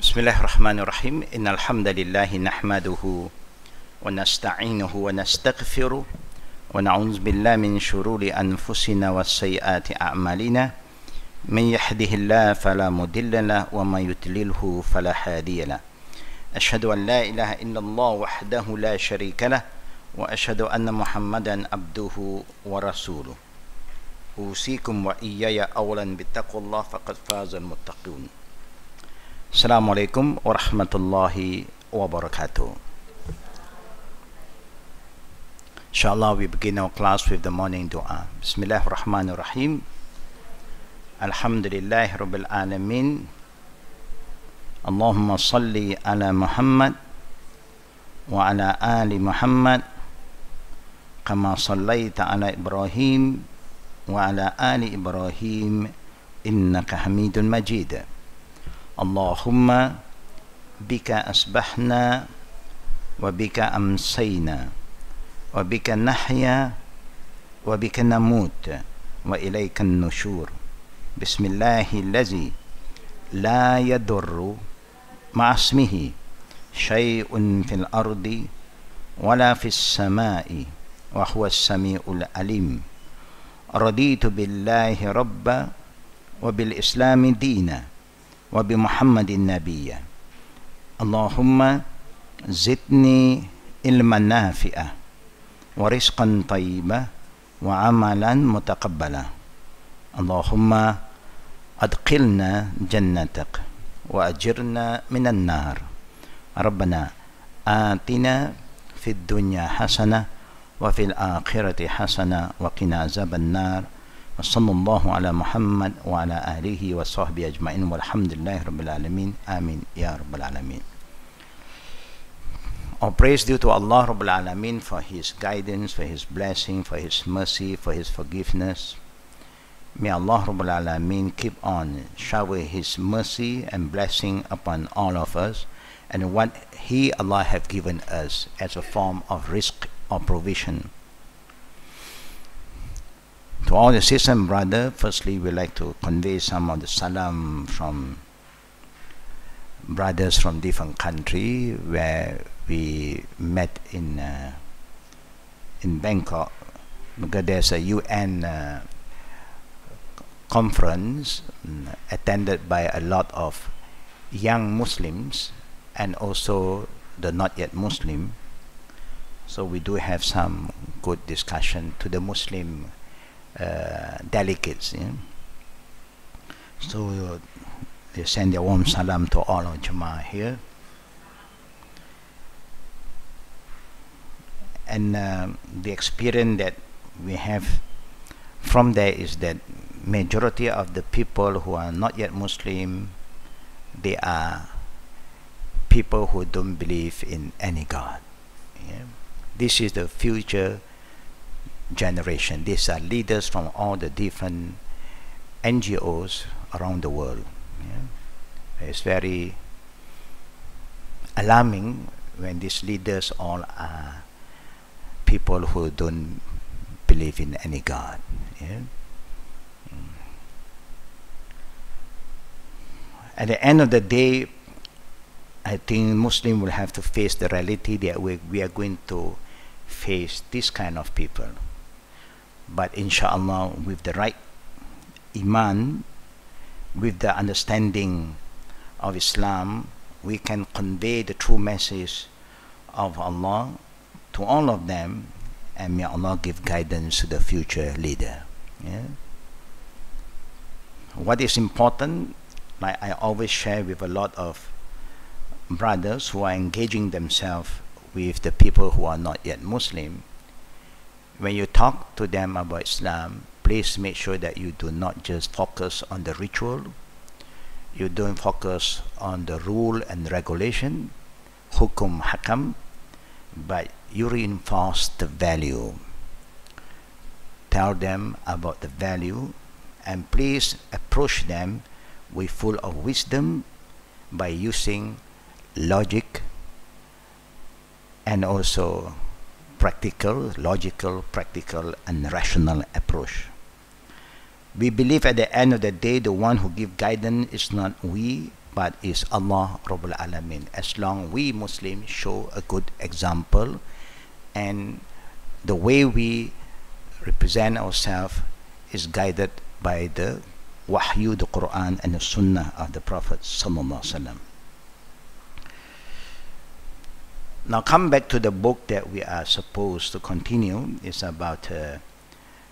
بسم الله الرحمن الرحيم إن الحمد لله نحمده ونستعينه ونستغفره ونعوذ بالله من شرور أنفسنا وسيئات أعمالنا من يهده الله فلا مضل له ومن يضلله فلا هادي له أشهد أن لا إله إلا الله وحده لا شريك له وأشهد أن محمدا عبده ورسوله أوصيكم وإياي أولا بتقوى الله فقد فاز المتقون. Assalamualaikum warahmatullahi wabarakatuh. Inshallah, we begin our class with the morning dua. Bismillahirrahmanirrahim. Alhamdulillahi Rabbil Alamin. Allahumma salli ala Muhammad wa ala ali Muhammad kama sallaita ala Ibrahim wa ala ali Ibrahim innaka Hamidun Majid. Allahumma bika asbahna wa bika amsayna wa bika nahya wa bika namut wa ilayka nushur. Bismillahillazi la yadurru ma'asmihi shay'un fil ardi wala fis samai wa huwa as-sami'ul alim. Raditu billahi rabba wa bil islami dina wa bi Muhammadin nabiyya. Allahumma zidni ilman nafi'ah wa rizqan tayyibah wa amalan mutaqabbala. Allahumma adkhilna jannatak wa ajirna minan nar. Rabbana atina fid dunya hasanah wa fil akhirati hasanah wa qina azaban nar. Sallallahu ala Muhammad wa ala alihi wa sahbihi ajma'in walhamdulillahi rabbil alamin. Amin ya rabbal alamin. All praise due to Allah Rabbul Alamin for His guidance, for His blessing, for His mercy, for His forgiveness. May Allah Rabbul Alamin keep on shower His mercy and blessing upon all of us, and what He, Allah, have given us as a form of rizq or provision. To all the sisters and brothers, firstly we'd like to convey some of the salam from brothers from different countries where we met in Bangkok, because there's a UN conference attended by a lot of young Muslims and also the not yet Muslim. So we do have some good discussion to the Muslim delegates, yeah? So they send their warm salam to all of Jama'ah here, and the experience that we have from there is that majority of the people who are not yet Muslim, they are people who don't believe in any God, yeah? This is the future generation. These are leaders from all the different NGOs around the world, yeah? It's very alarming when these leaders all are people who don't believe in any God, yeah? At the end of the day, I think Muslims will have to face the reality that we are going to face this kind of people. But inshallah, with the right iman, with the understanding of Islam, we can convey the true message of Allah to all of them, and may Allah give guidance to the future leader, yeah? What is important, like I always share with a lot of brothers who are engaging themselves with the people who are not yet Muslim, when you talk to them about Islam, please make sure that you do not just focus on the ritual, you don't focus on the rule and regulation, hukum hakam, but you reinforce the value. Tell them about the value, and please approach them with full of wisdom by using logic and also practical, logical, practical, and rational approach. We believe at the end of the day, the one who gives guidance is not we, but it's Allah Rabbul Alamin. As long we Muslims show a good example, and the way we represent ourselves is guided by the Wahyu, the Quran, and the Sunnah of the Prophet Sallallahu Alaihi Wasallam. Now come back to the book that we are supposed to continue. It's about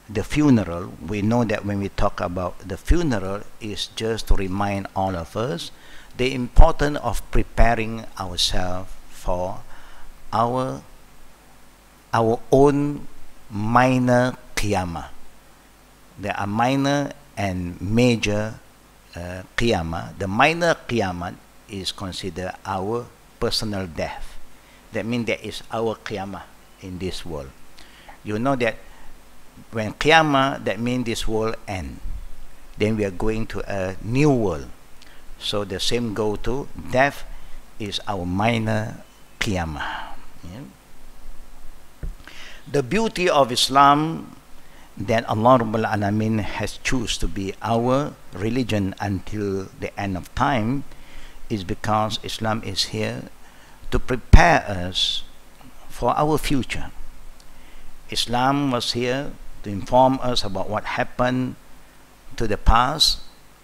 the funeral. We know that when we talk about the funeral, is just to remind all of us the importance of preparing ourselves for our own minor qiyamah. There are minor and major qiyamah. The minor qiyamah is considered our personal death. That means that is our qiyamah in this world. You know that when qiyamah, that means this world end. Then we are going to a new world. So the same go to death is our minor qiyamah. Yeah? The beauty of Islam that Allah Rabbul Alamin has chosen to be our religion until the end of time is because Islam is here to prepare us for our future. Islam was here to inform us about what happened to the past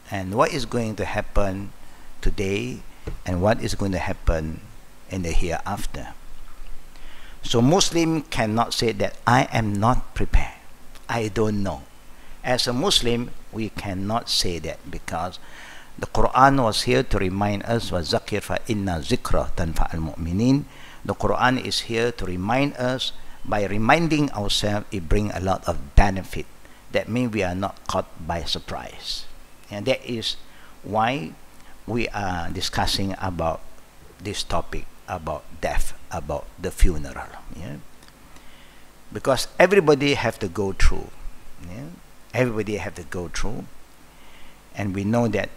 and what is going to happen today and what is going to happen in the hereafter. So Muslim cannot say that I am not prepared, I don't know. As a Muslim, we cannot say that because the Quran was here to remind us, وَذَكِّرْ فَإِنَّ ذِكْرَ تَنْفَعَ الْمُؤْمِنِينَ. The Quran is here to remind us. By reminding ourselves, it brings a lot of benefit. That means we are not caught by surprise. And that is why we are discussing about this topic, about death, about the funeral. Yeah? Because everybody have to go through. Yeah? Everybody have to go through. And we know that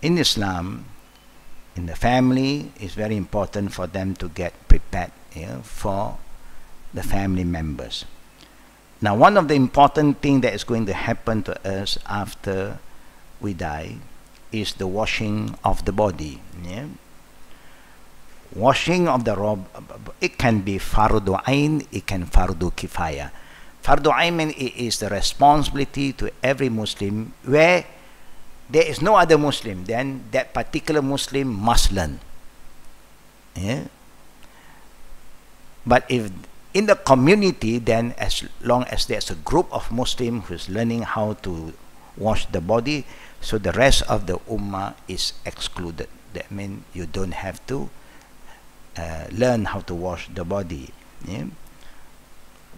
in Islam, in the family, it's very important for them to get prepared, yeah, for the family members. Now, one of the important things that is going to happen to us after we die is the washing of the body. Yeah? Washing of the robe, it can be fardu ain, it can fardu kifaya. Fardu ain is the responsibility to every Muslim where there is no other Muslim, then that particular Muslim must learn. Yeah? But if in the community, then as long as there's a group of Muslims who's learning how to wash the body, so the rest of the ummah is excluded. That means you don't have to learn how to wash the body. Yeah?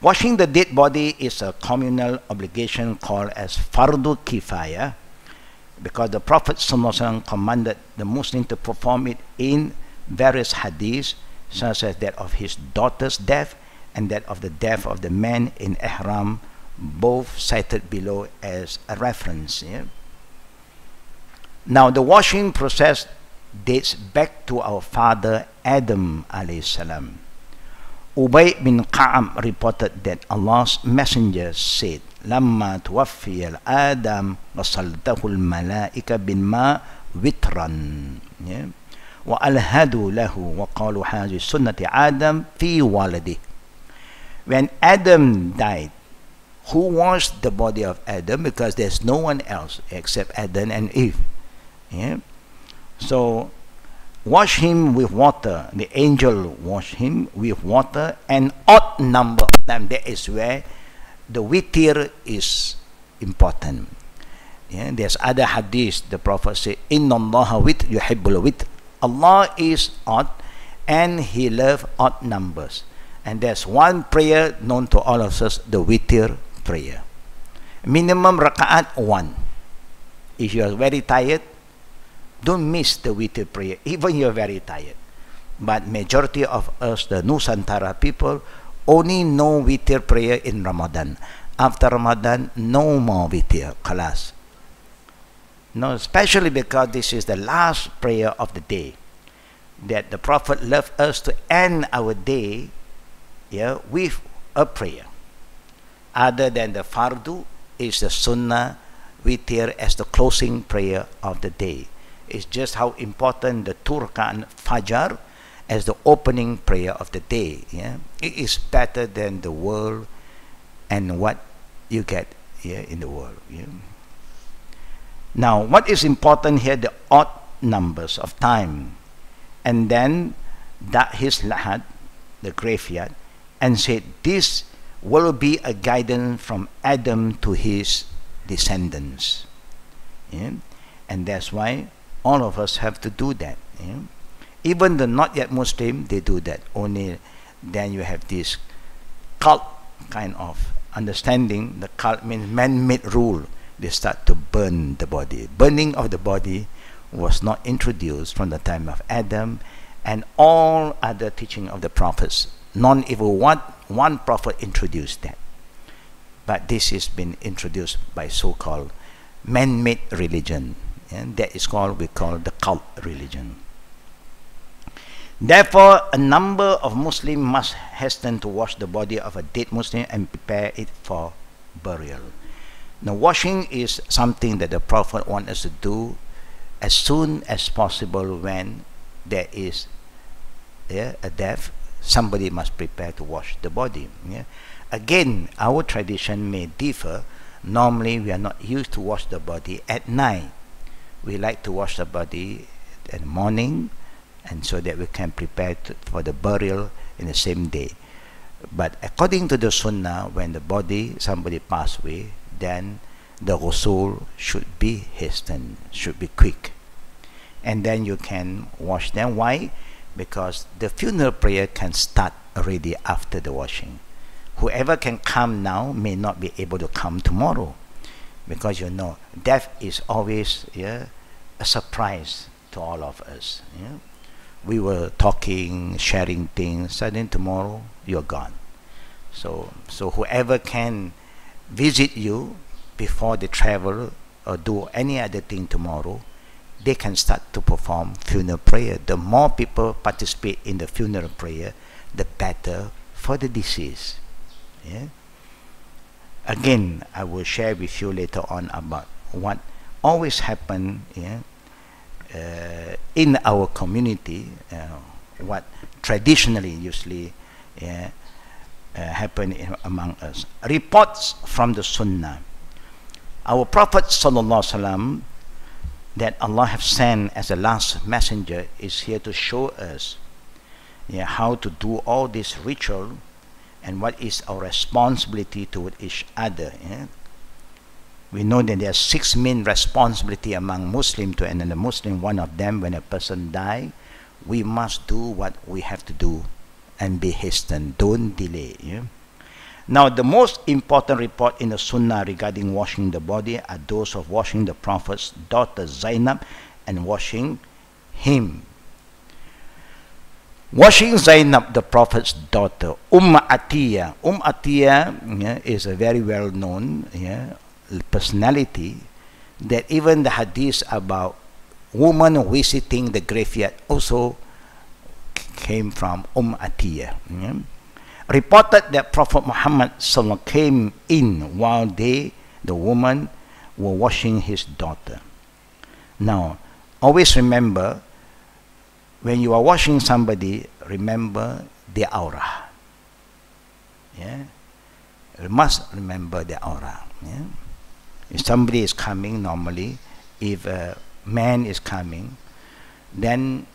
Washing the dead body is a communal obligation called as fardu kifaya, because the Prophet ﷺ commanded the Muslim to perform it in various hadiths, such as that of his daughter's death and that of the death of the man in ihram, both cited below as a reference. Yeah? Now the washing process dates back to our father Adam alayhi salam. Ubay bin Ka'ab reported that Allah's messenger said, لما توفي الآدم وصلته الملائكة بالماء وترا وألهدوا له وقالوا هذه سنة آدم في والده. When Adam died, who washed the body of Adam? Because there's no one else except Adam and Eve. Yeah? So wash him with water. The angel washed him with water, an odd number of times. That is where the witir is important. Yeah? There's other hadith. The Prophet said, Inna Allah wit yuhibbul wit. Allah is odd and He loves odd numbers. And there's one prayer known to all of us, the witir prayer. Minimum raka'at 1. If you are very tired, don't miss the witir prayer, even you're very tired. But majority of us, the Nusantara people, only know witir prayer in Ramadan. After Ramadan, no more witir, khalas. No, especially because this is the last prayer of the day. That the Prophet loved us to end our day, yeah, with a prayer. Other than the fardu, is the sunnah witir as the closing prayer of the day. is just how important the 2 Rakat Fajr as the opening prayer of the day. Yeah? It is better than the world and what you get here in the world. Yeah? Now, what is important here? The odd numbers of time. And then that his lahad, the graveyard, and said, this will be a guidance from Adam to his descendants. Yeah? And that's why all of us have to do that. Yeah? Even the not yet Muslim, they do that. Only then you have this cult kind of understanding. The cult means man-made rule. They start to burn the body. Burning of the body was not introduced from the time of Adam and all other teaching of the prophets. Not even one prophet introduced that. But this has been introduced by so-called man-made religion. And that is we call the cult religion. Therefore, a number of Muslims must hasten to wash the body of a dead Muslim and prepare it for burial. Now, washing is something that the Prophet wants us to do as soon as possible when there is a death. Somebody must prepare to wash the body. Yeah? Again, our tradition may differ. Normally, we are not used to wash the body at night. We like to wash the body in the morning, and so that we can prepare for the burial in the same day. But according to the Sunnah, when the body, somebody passed away, then the ghusl should be hastened, should be quick. And then you can wash them. Why? Because the funeral prayer can start already after the washing. Whoever can come now may not be able to come tomorrow. Because you know, death is always a surprise to all of us. Yeah? We were talking, sharing things, suddenly tomorrow you're gone. So whoever can visit you before they travel or do any other thing tomorrow, they can start to perform funeral prayer. The more people participate in the funeral prayer, the better for the deceased. Yeah? Again, I will share with you later on about what always happen in our community, what traditionally usually happen among us. Reports from the Sunnah. Our Prophet ﷺ, that Allah have sent as the last messenger, is here to show us how to do all this ritual and what is our responsibility toward each other. We know that there are 6 main responsibility among Muslim to another Muslim. One of them, when a person die, we must do what we have to do and be hastened. Don't delay. Now, the most important report in the Sunnah regarding washing the body are those of washing the Prophet's daughter Zainab and washing him. Washing Zainab, the Prophet's daughter, Atiyah. Atiyah is a very well-known personality, that even the hadith about woman visiting the graveyard also came from Atiyah. Reported that Prophet Muhammad came in while the woman were washing his daughter. Now, always remember, when you are washing somebody, remember the aura. You must remember the aura. If somebody is coming, normally, if a man is coming, then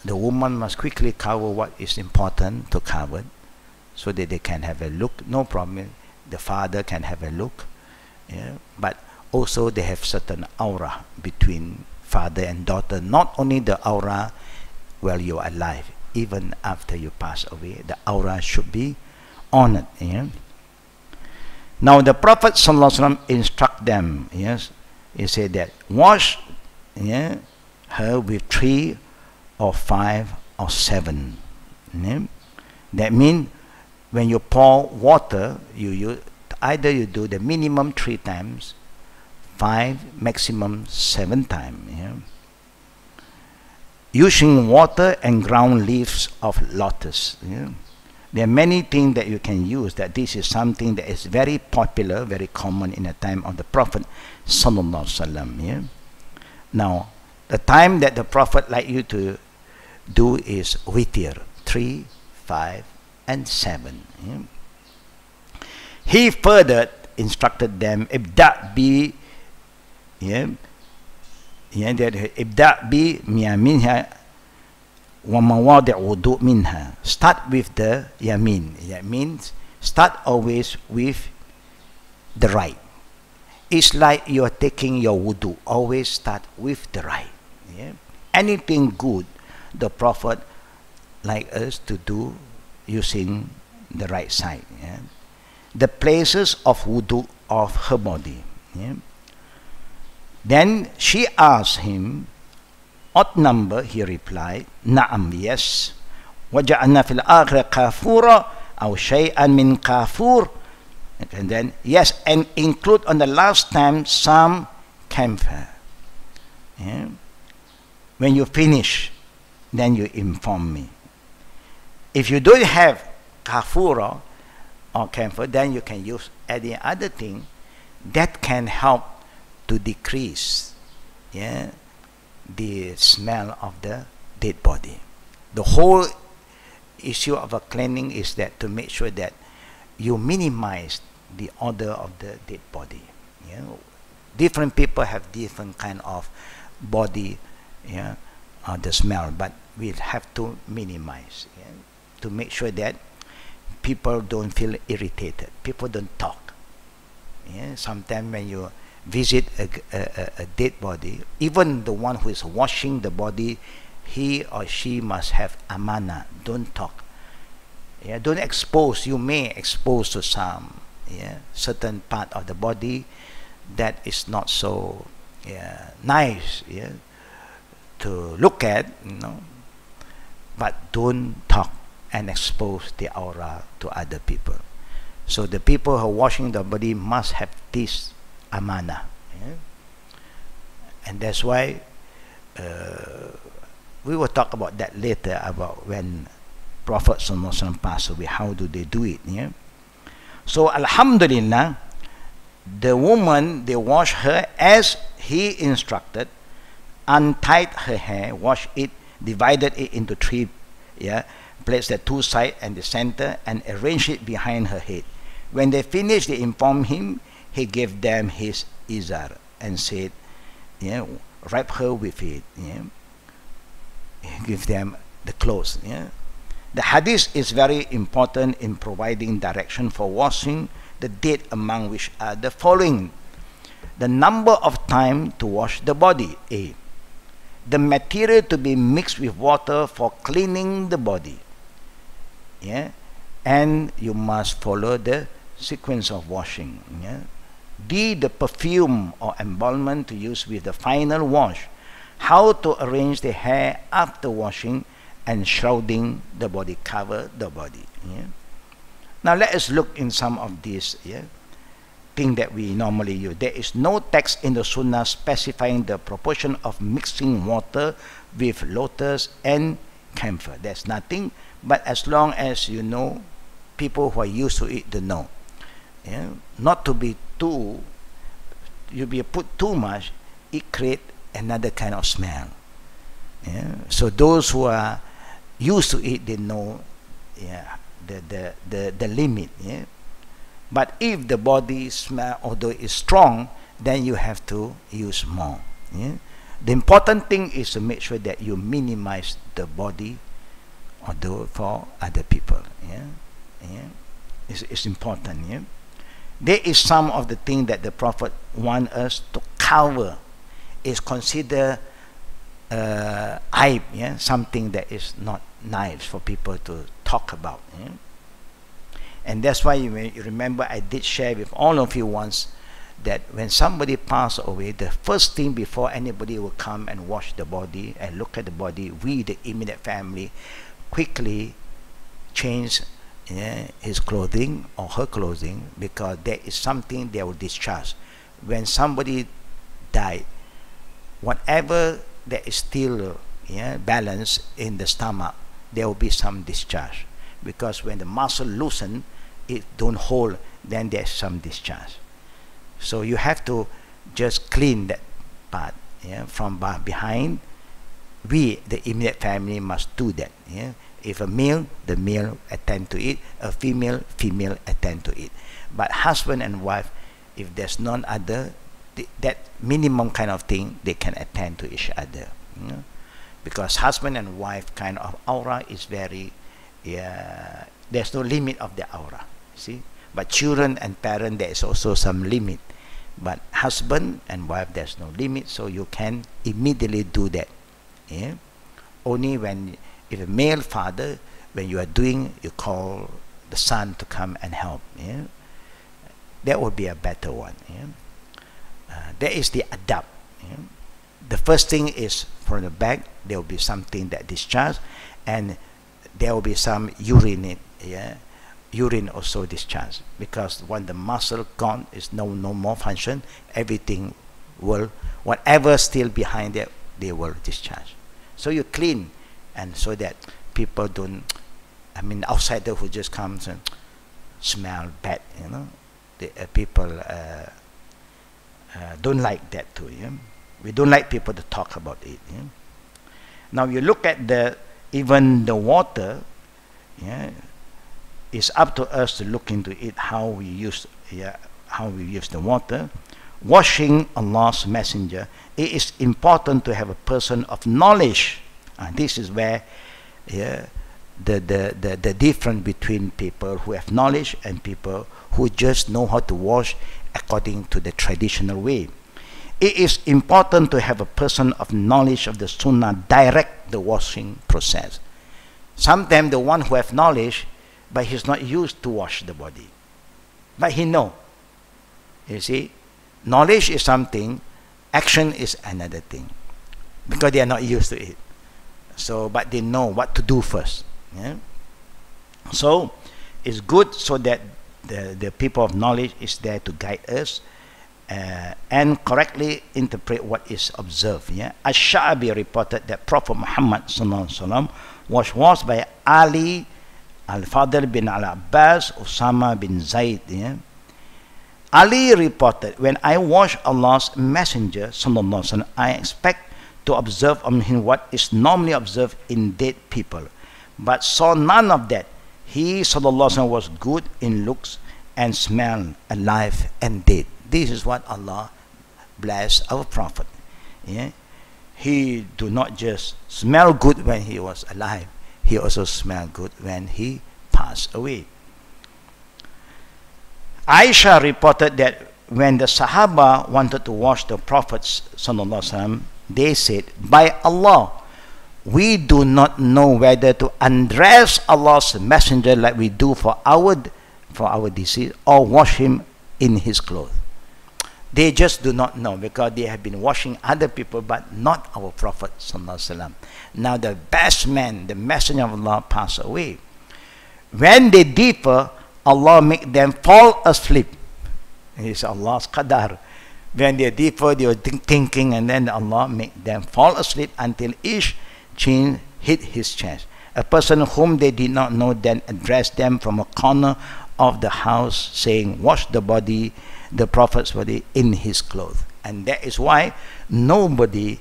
the woman must quickly cover what is important to cover, so that they can have a look. No problem. The father can have a look. But also they have certain aura between father and daughter. Not only the aura while you are alive, even after you pass away, the aura should be honored. Now the Prophet ﷺ instruct them. He said that wash her with 3 or 5 or 7. That means when you pour water, either you do the minimum 3 times, 5, maximum 7 times. Using water and ground leaves of lotus. There are many things that you can use. That this is something that is very popular, very common in the time of the Prophet ﷺ. Now, The time that the Prophet like you to do is witr, 3, 5, and 7. He further instructed them, ibda bi, ibda bi minha wa mawadi' wudu minha. Start with the yamin. That means start always with the right. It's like you are taking your wudu. Always start with the right. Anything good, the Prophet like us to do using the right side. The places of wudu of her body. Then she asked him, odd number, he replied, Na'am, yes. وَجَعَلْنَا فِي الْآخِرَ كَافُورًا أَوْ شَيْئًا مِنْ كَافُورٍ. And then, yes, and include on the last time some camphor. When you finish, then you inform me. If you don't have kafura or camphor, then you can use any other thing that can help to decrease the smell of the dead body. The whole issue of a cleaning is that to make sure that you minimize the odor of the dead body. Different people have different kind of body, the smell, but we have to minimize to make sure that people don't feel irritated. People don't talk. Sometimes when you visit a dead body, even the one who is washing the body, he or she must have amana. Don't talk. Don't expose. You may expose to some certain part of the body that is not so nice to look at, but don't talk and expose the aura to other people. So the people who are washing the body must have this amana. And that's why we will talk about that later, about when Prophet ﷺ passed away, how do they do it? So alhamdulillah, the woman, they wash her as he instructed, untied her hair, wash it, divided it into 3 placed the 2 sides and the center, and arranged it behind her head. When they finished, they informed him. He gave them his izar and said, wrap her with it. Give them the clothes. The hadith is very important in providing direction for washing the dead, among which are the following: the number of time to wash the body. A. The material to be mixed with water for cleaning the body. And you must follow the sequence of washing. B. The perfume or embalmment to use with the final wash. How to arrange the hair after washing and shrouding the body, cover the body. Now let us look in some of these things that we normally use. There is no text in the Sunnah specifying the proportion of mixing water with lotus and camphor. There's nothing, but as long as you know, people who are used to it, they know. Not to be too, you be put too much, it creates another kind of smell. So those who are used to it, they know the limit. But if the body smell, although is strong, then you have to use more. The important thing is to make sure that you minimize the body odor for other people. It's important. There is some of the things that the Prophet wants us to cover. Is considered aib, something that is not nice for people to talk about. And that's why you remember I did share with all of you once that when somebody passed away, the first thing before anybody will come and wash the body and look at the body, we, the immediate family, quickly change his clothing or her clothing, because there is something they will discharge. When somebody died, whatever that is still balance in the stomach, there will be some discharge, because when the muscle loosen, it don't hold, then there's some discharge. So you have to just clean that part yeah, from behind, we, the immediate family, must do that. Yeah? If a male, the male attend to it. A female, female attend to it. But husband and wife, if there's none other, that minimum kind of thing, they can attend to each other. Yeah? Because husband and wife kind of aura is very, there's no limit of the aura. See? But children and parent, there is also some limit. But husband and wife, there's no limit, so you can immediately do that. Yeah? Only when, if a male father, when you are doing, you call the son to come and help. Yeah? That would be a better one. Yeah? That is the adapt. Yeah? The first thing is from the back, there will be something that discharge, and there will be some urine. Yeah? Urine also discharge, because when the muscle gone, is no more function, everything will, whatever still behind it, they will discharge. So you clean, and so that people don't, I mean, outsider who just comes and smell bad, you know, the people don't like that too. Yeah? We don't like people to talk about it. Yeah? Now you look at even the water. Yeah, it's up to us to look into it, how we use the water. Washing Allah's messenger, it is important to have a person of knowledge. This is where the difference between people who have knowledge and people who just know how to wash according to the traditional way. It is important to have a person of knowledge of the Sunnah direct the washing process. Sometimes the one who have knowledge, but he's not used to wash the body, but he know. You see, knowledge is something, action is another thing, because they are not used to it. So, but they know what to do first. Yeah? So, it's good so that the people of knowledge is there to guide us and correctly interpret what is observed. Yeah? Ash-Sha'bi reported that Prophet Muhammad was washed by Ali, Al-Fadl bin Al-Abbas, Usama bin Zaid. Yeah? Ali reported, when I watch Allah's Messenger, sallallahu, I expect to observe on him what is normally observed in dead people, but saw none of that. He, sallallahu, was good in looks and smell, alive and dead. This is what Allah bless our Prophet. Yeah? He do not just smell good when he was alive, he also smelled good when he passed away. Aisha reported that when the Sahaba wanted to wash the Prophet, they said, by Allah, we do not know whether to undress Allah's Messenger like we do for our deceased, or wash him in his clothes. They just do not know, because they have been washing other people, but not our Prophet. Now the best man, the Messenger of Allah, passed away. When they differ, Allah make them fall asleep. It is Allah's qadar. When they differ, they were thinking, and then Allah make them fall asleep until each chin hit his chest. A person whom they did not know then addressed them from a corner of the house, saying, wash the body, the Prophet's body, in his clothes. And that is why nobody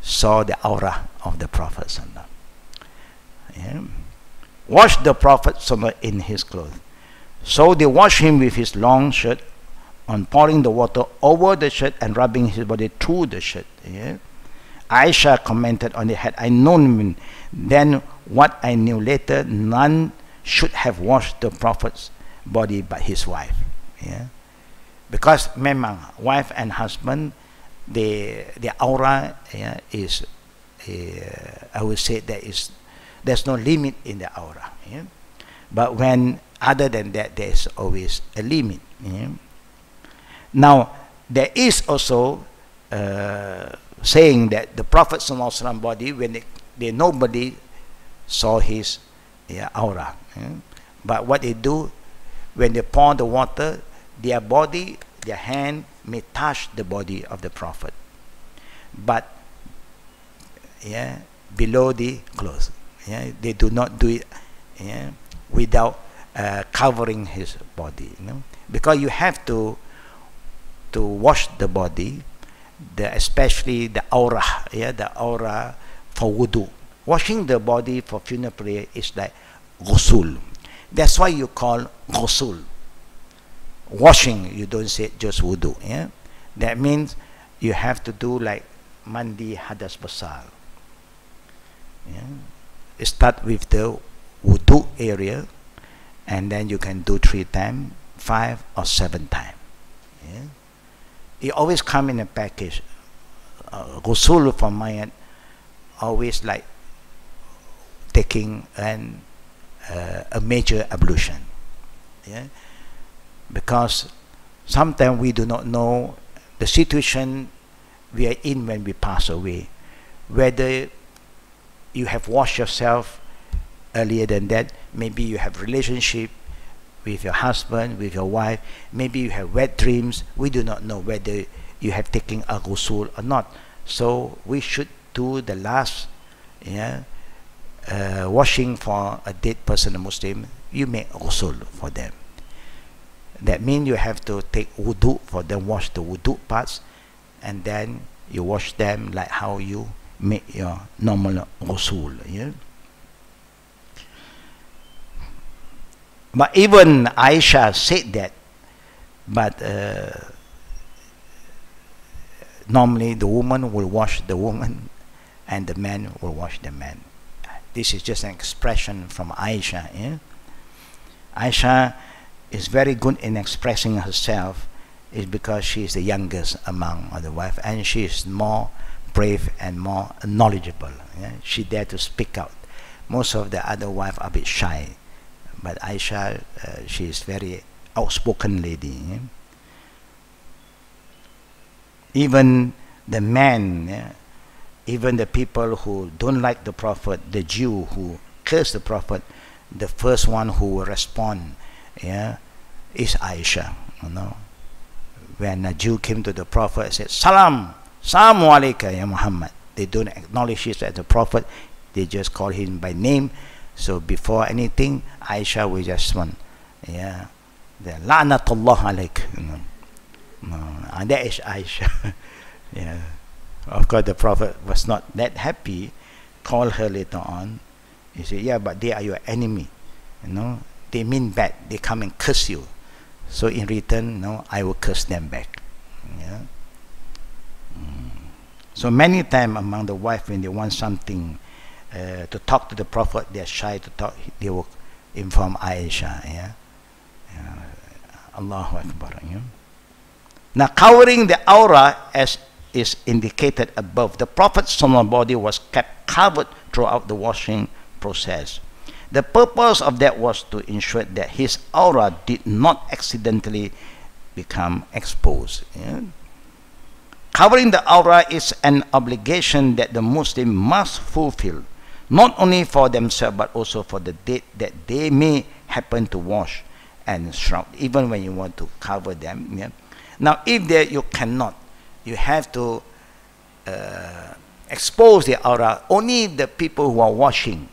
saw the aura of the Prophet. Yeah. Wash the Prophet in his clothes. So they wash him with his long shirt, on pouring the water over the shirt and rubbing his body through the shirt. Yeah. Aisha commented on it, had I known then what I knew later, none should have washed the Prophet's body but his wife. Yeah. Because memang wife and husband, the aura, yeah, is, I would say there's no limit in the aura. Yeah. But when other than that, there is always a limit. Yeah. Now there is also saying that the Prophet ﷺ body, when nobody saw his aura. Yeah. But what they do, when they pour the water, their body, their hand may touch the body of the Prophet, but below the clothes. They do not do it without covering his body. Because you have to wash the body, especially the aura, the aura for wudu. Washing the body for funeral prayer is like ghusl. That's why you call ghusl. Washing, you don't say just wudu. That means you have to do like mandi hadas basal. Start with the wudu area, and then you can do 3 times, 5 or 7 times. It always come in a package. Ghusl for mayat always like taking a major ablution. Because sometimes we do not know the situation we are in when we pass away, whether you have washed yourself earlier than that, maybe you have relationship with your husband, with your wife, maybe you have wet dreams. We do not know whether you have taken a ghusl or not. So we should do the last washing for a dead person, a Muslim. You make ghusl for them. That means you have to take wudu for them, wash the wudu parts, and then you wash them like how you make your normal ghusl. But even Aisha said that, but normally the woman will wash the woman and the man will wash the man. This is just an expression from Aisha. Aisha is very good in expressing herself, is because she is the youngest among other wives, and she is more brave and more knowledgeable. She dare to speak out. Most of the other wives are a bit shy, but Aisha, she is very outspoken lady. Even the man, even the people who don't like the Prophet, the Jew who curse the Prophet, the first one who will respond is Aisha. When a Jew came to the Prophet and said, Salam, Salamu alayka ya Muhammad. They don't acknowledge him as a Prophet, they just call him by name. So before anything, Aisha will just respond, the La'natullah alayk. And that is Aisha. Of course the Prophet was not that happy, called her later on. He said, but they are your enemy. They mean bad, they come and curse you. So in return, I will curse them back. So many times among the wife, when they want something to talk to the Prophet, they are shy to talk. They will inform Aisha. Allahu Akbar. Now, covering the aura, as is indicated above, the Prophet's body was kept covered throughout the washing process. The purpose of that was to ensure that his aura did not accidentally become exposed. Covering the aura is an obligation that the Muslim must fulfill, not only for themselves but also for the dead that they may happen to wash and shroud, even when you want to cover them. Now, if you cannot, you have to expose the aura. Only the people who are washing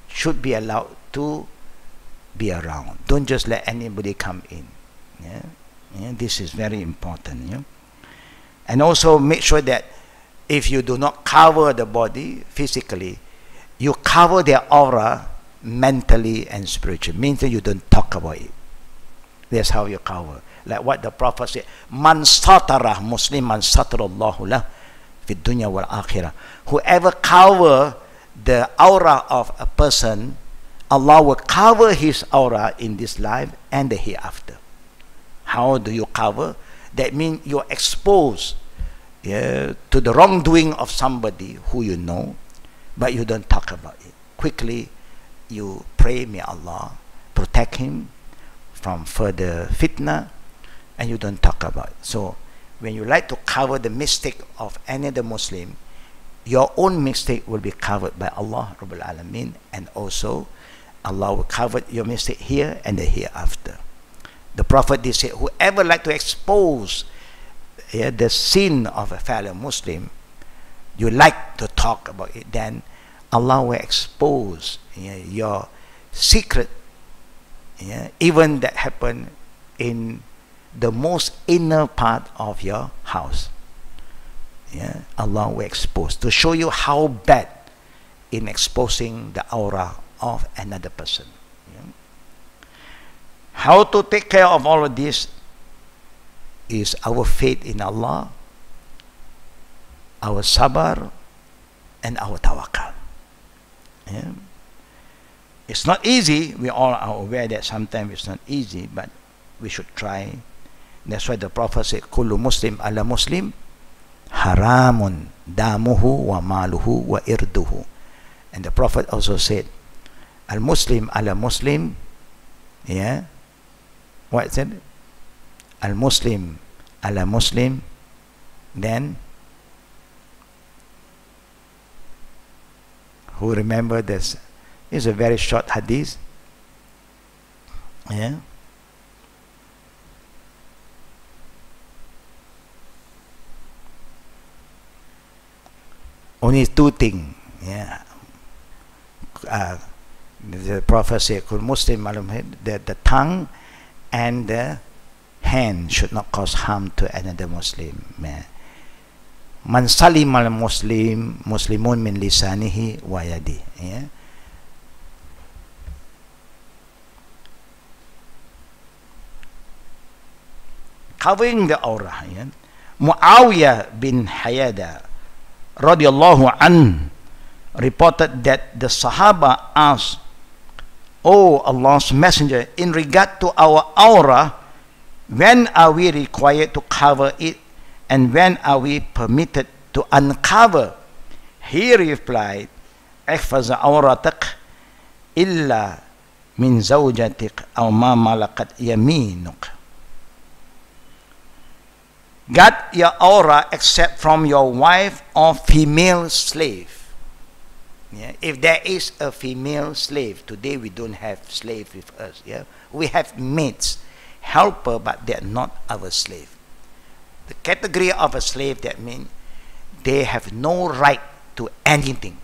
should be allowed to be around. Don't just let anybody come in. This is very important. And also make sure that if you do not cover the body physically, you cover their aura mentally and spiritually. Means that you don't talk about it. That's how you cover. Like what the Prophet said, Man satara musliman satarallahu lah fi dunya wal akhirah. Whoever cover the aura of a person, Allah will cover his aura in this life and the hereafter. How do you cover? That means you're exposed to the wrongdoing of somebody who you know, but you don't talk about it. Quickly, you pray, may Allah protect him from further fitna, and you don't talk about it. So, when you like to cover the mistake of any other Muslim, your own mistake will be covered by Allah Rabbul Alameen, and also Allah will cover your mistake here and the hereafter. The Prophet did say, whoever like to expose the sin of a fellow Muslim, you like to talk about it, then Allah will expose your secret, even that happened in the most inner part of your house. Yeah, Allah will expose to show you how bad in exposing the aura of another person. Yeah. How to take care of all of this is our faith in Allah, our sabr, and our tawakkul. Yeah. It's not easy. We all are aware that sometimes it's not easy, but we should try. That's why the Prophet said, "Kullu Muslim ala Muslim haramun damuhu wa maluhu wa irduhu." And the Prophet also said, "Al Muslim ala Muslim." Yeah. What is it? Al Muslim ala Muslim. Then, who remember this? It's a very short hadith. Yeah. Only two things. Yeah. The Prophet said, Muslim, the tongue and the hand should not cause harm to another Muslim. Yeah. Man salim al muslimun min lisanihi wa yadi. Yeah. Covering the aura. Yeah. Muawiyah bin Hayada radiyallahu an reported that the Sahaba asked, "Oh Allah's Messenger, in regard to our aura, when are we required to cover it, and when are we permitted to uncover?" He replied, "Ihfaz awratak illa min zawjatik aw ma malakat yaminuk." Guard your aura except from your wife or female slave. Yeah. If there is a female slave, today we don't have slave with us. Yeah. We have maids, helper, but they are not our slave. The category of a slave, that means they have no right to anything.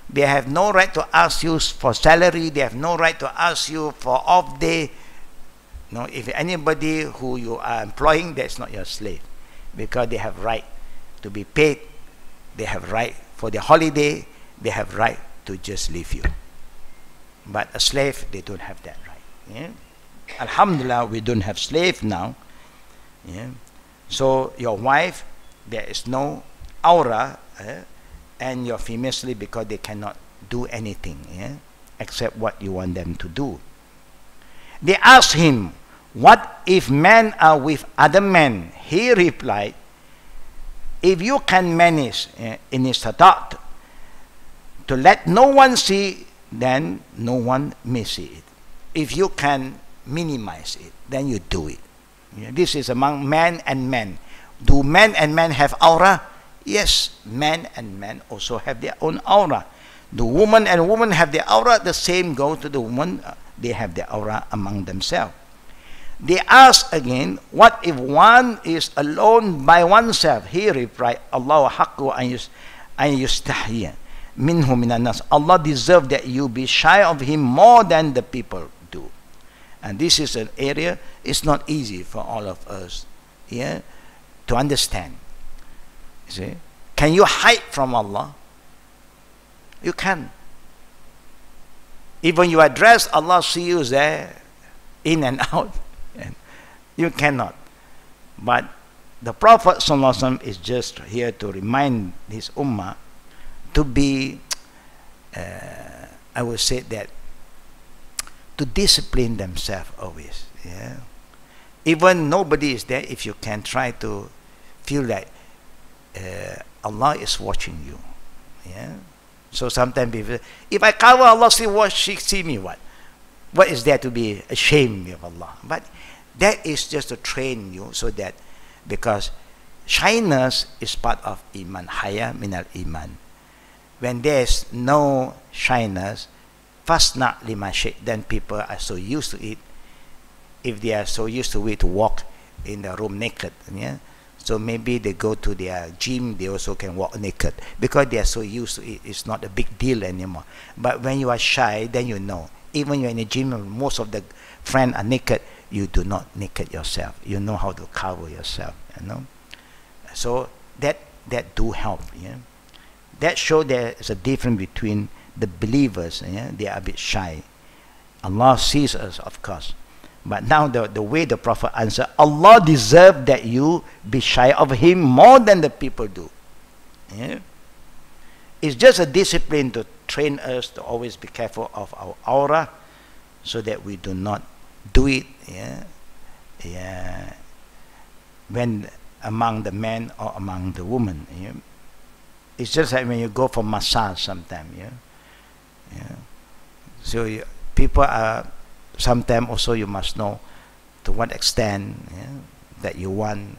They have no right to ask you for salary. They have no right to ask you for off day. No, if anybody who you are employing, that's not your slave, because they have right to be paid. They have right for their holiday. They have right to just leave you. But a slave, they don't have that right. Yeah? Alhamdulillah, we don't have slave now. Yeah? So your wife, there is no aura, and your female slave, because they cannot do anything, yeah, except what you want them to do. They asked him, "What if men are with other men?" He replied, "If you can manage in his thought to let no one see, then no one may see it. If you can minimize it, then you do it." Yeah, this is among men and men. Do men and men have aura? Yes, men and men also have their own aura. Do woman and woman have their aura? The same goes to the woman. They have their aura among themselves. They ask again, "What if one is alone by oneself?" He replied, "Allahu haqqu an yustahiyya minhu minan nas." Allah deserves that you be shy of him more than the people do. And this is an area, it's not easy for all of us, yeah, to understand. You see? Can you hide from Allah? You can. Even you are dressed, Allah sees you there, in and out. And you cannot. But the Prophet ﷺ is just here to remind his ummah to be, I would say that, to discipline themselves always. Yeah. Even nobody is there, if you can try to feel that Allah is watching you. Yeah. So sometimes people, if I cover, Allah still see me. What is there to be ashamed of Allah? But that is just to train you, so that, because shyness is part of iman, haya minal iman. When there's no shyness, fasna lima shay, then people are so used to it. If they are so used to it, to walk in the room naked, yeah. So maybe they go to their gym, they also can walk naked, because they are so used to it. It's not a big deal anymore. But when you are shy, then you know. Even you're in a gym, most of the friends are naked, you do not naked yourself. You know how to cover yourself, you know. So that do help, yeah. That show there is a difference between the believers, yeah. They are a bit shy. Allah sees us, of course. But now the way the Prophet answered, Allah deserves that you be shy of Him more than the people do. Yeah? It's just a discipline to train us to always be careful of our aura, so that we do not do it, yeah, yeah, when among the men or among the women. Yeah? It's just like when you go for massage sometimes. Yeah? Yeah. So people are sometimes also, you must know to what extent, yeah, that you want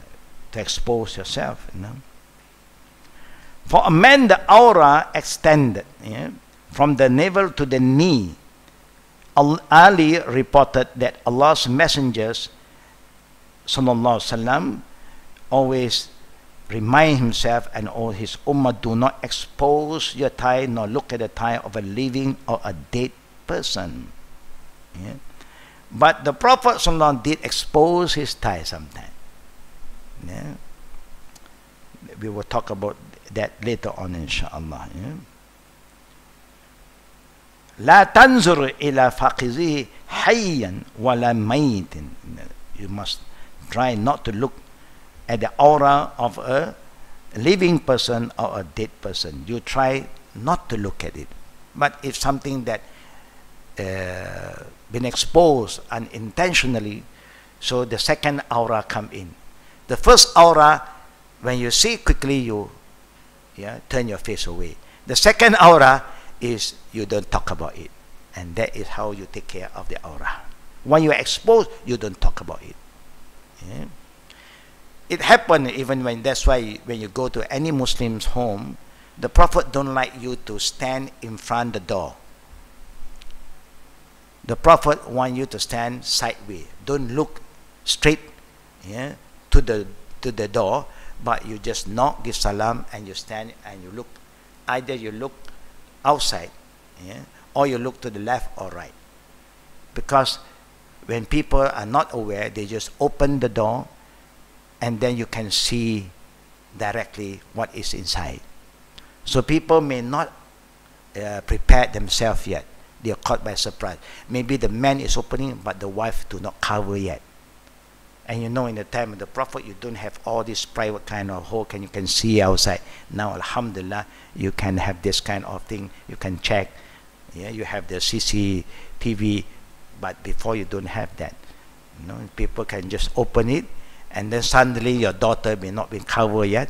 to expose yourself, you know. For a man, the aura extended, yeah, from the navel to the knee. Ali reported that Allah's messengers, sallallahu alaihi wasallam, always remind himself and all his ummah, do not expose your thigh nor look at the thigh of a living or a dead person. Yeah. But the Prophet sallallahu did expose his thigh sometimes. Yeah. We will talk about that later on, inshallah. Yeah. لا تنظر إلى فخذه حيا ولا ميت. You must try not to look at the aura of a living person or a dead person. You try not to look at it. But if something that been exposed unintentionally, so the second aura come in. The first aura, when you see quickly, you turn your face away. The second aura is you don't talk about it, and that is how you take care of the aura. When you are exposed, you don't talk about it. Yeah? It happened even when, that's why when you go to any Muslim's home, the Prophet don't like you to stand in front of the door. The Prophet want you to stand sideways. Don't look straight, yeah, to the door, but you just knock, give salam, and you stand and you look. Either you look outside, yeah, or you look to the left or right. Because when people are not aware, they just open the door, and then you can see directly what is inside. So people may not prepare themselves yet. They are caught by surprise. Maybe the man is opening, but the wife do not cover yet. And you know, in the time of the Prophet, you don't have all this private kind of hole and you can see outside. Now, alhamdulillah, you can have this kind of thing. You can check. Yeah, you have the CCTV, but before you don't have that. You know, people can just open it, and then suddenly your daughter may not be covered yet,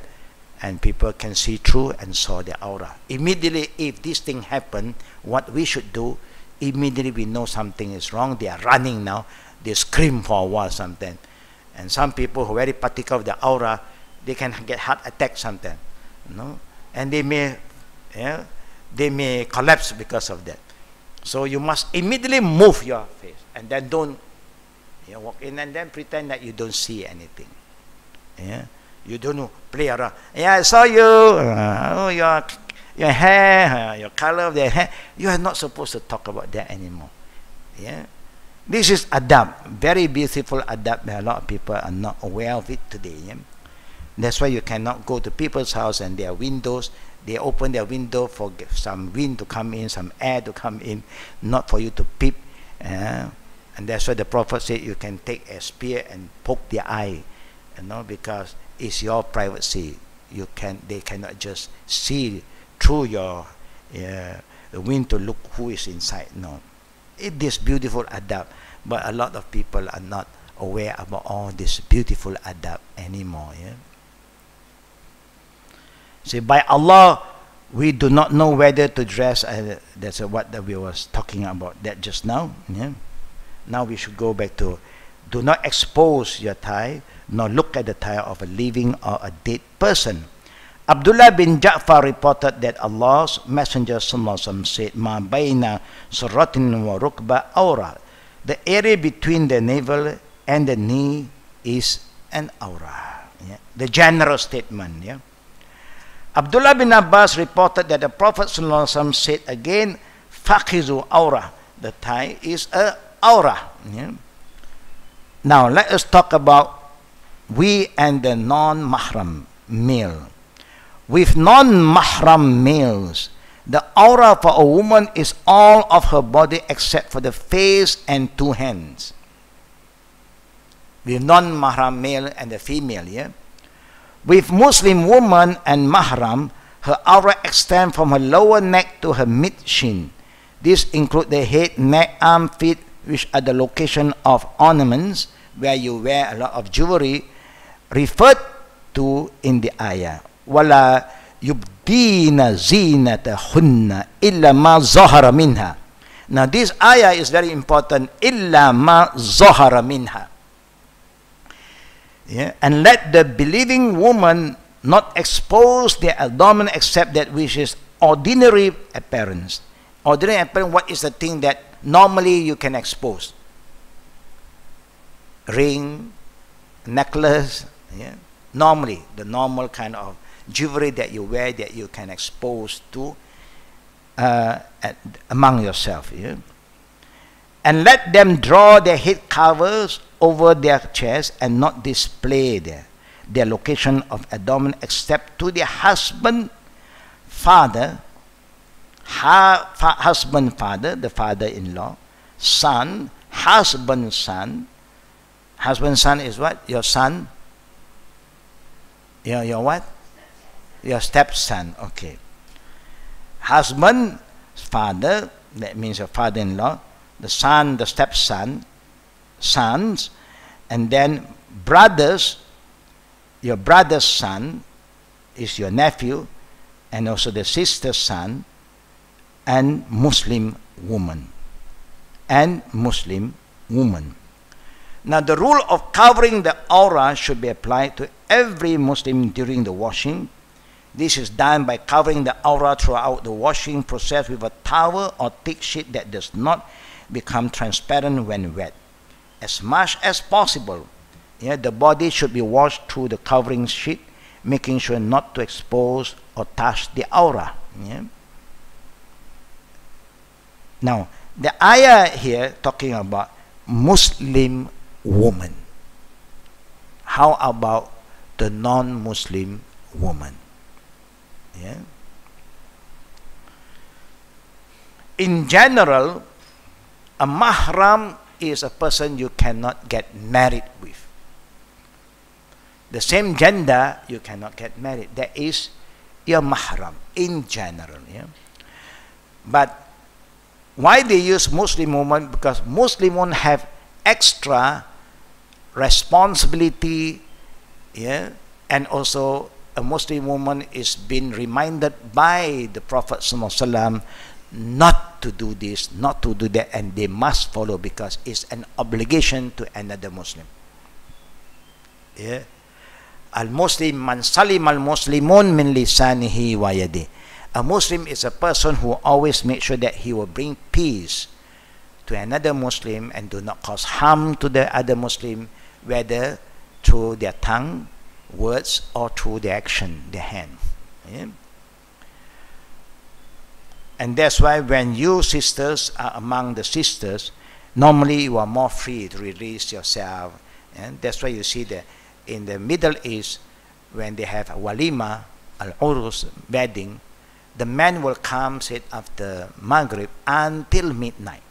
and people can see through and saw the aura. Immediately, if this thing happened, what we should do, immediately we know something is wrong. They are running now. They scream for a while sometimes. And some people who are very particular of the aura, they can get heart attack sometimes, you know, and they may collapse because of that. So you must immediately move your face, and then don't walk in and then pretend that you don't see anything. Yeah, you don't play around. Yeah, I saw you. Oh, your hair, your color of the hair. You are not supposed to talk about that anymore. Yeah. This is adab, very beautiful adab. A lot of people are not aware of it today. Yeah? That's why you cannot go to people's house and their windows, they open their window for some wind to come in, some air to come in, not for you to peep. And that's why the Prophet said you can take a spear and poke their eye, you know, because it's your privacy. They cannot just see through your the wind to look who is inside. No. It is beautiful adab, but a lot of people are not aware about all this beautiful adab anymore. Yeah? See, by Allah, we do not know whether to dress. That's what we was talking about that just now. Yeah? Now we should go back to, do not expose your thigh, nor look at the thigh of a living or a dead person. Abdullah bin Ja'far reported that Allah's Messenger said, "Ma bayna surratin wa rukba aura." The area between the navel and the knee is an aura. Yeah? The general statement. Yeah? Abdullah bin Abbas reported that the Prophet said again, "Fakhizu aura." The thigh is a aura. Yeah? Now let us talk about we and the non-mahram male. With non-mahram males, the aura for a woman is all of her body except for the face and 2 hands. With non-mahram male and the female, yeah? With Muslim woman and mahram, her aura extends from her lower neck to her mid-shin. This includes the head, neck, arm, feet, which are the location of ornaments where you wear a lot of jewelry, referred to in the ayah. وَلَا يُبْدِينَ زِينَتَهُنَّ إِلَّا مَا ظَهَرَ مِنْهَا. Now this ayah is very important. إِلَّا مَا ظَهَرَ مِنْهَا. Yeah? And let the believing woman not expose their abdomen except that which is ordinary appearance. Ordinary appearance, what is the thing that normally you can expose? Ring, necklace, yeah? Normally, the normal kind of jewelry that you wear that you can expose to among yourself. Yeah? And let them draw their head covers over their chest and not display their location of abdomen except to their husband, father, husband, father, the father-in-law, son, husband, son. Husband, son is what? Your son? Your what? Your stepson. Okay. Husband, father, that means your father-in-law, the son, the stepson, sons, and then brothers, your brother's son is your nephew, and also the sister's son, and Muslim woman. And Muslim woman. Now the rule of covering the aura should be applied to every Muslim during the washing. This is done by covering the aura throughout the washing process with a towel or thick sheet that does not become transparent when wet. As much as possible, yeah, the body should be washed through the covering sheet, making sure not to expose or touch the aura. Yeah? Now, the ayah here talking about Muslim woman. How about the non-Muslim woman? Yeah? In general, a mahram is a person you cannot get married with. The same gender you cannot get married. That is your mahram in general. Yeah? But why they use Muslim woman? Because Muslim women have extra responsibility, yeah, and also a Muslim woman is being reminded by the Prophet ﷺ not to do this, not to do that, and they must follow because it's an obligation to another Muslim. Yeah. Al-Muslim man salim al-Muslimun min lisanihi wa yadihi. A Muslim is a person who always makes sure that he will bring peace to another Muslim and do not cause harm to the other Muslim, whether through their tongue, words, or through their action, their hand. Yeah? And that's why when you sisters are among the sisters, normally you are more free to release yourself. And that's why you see that in the Middle East, when they have a walima, al-urus, wedding, the man will come, sit after Maghrib until midnight.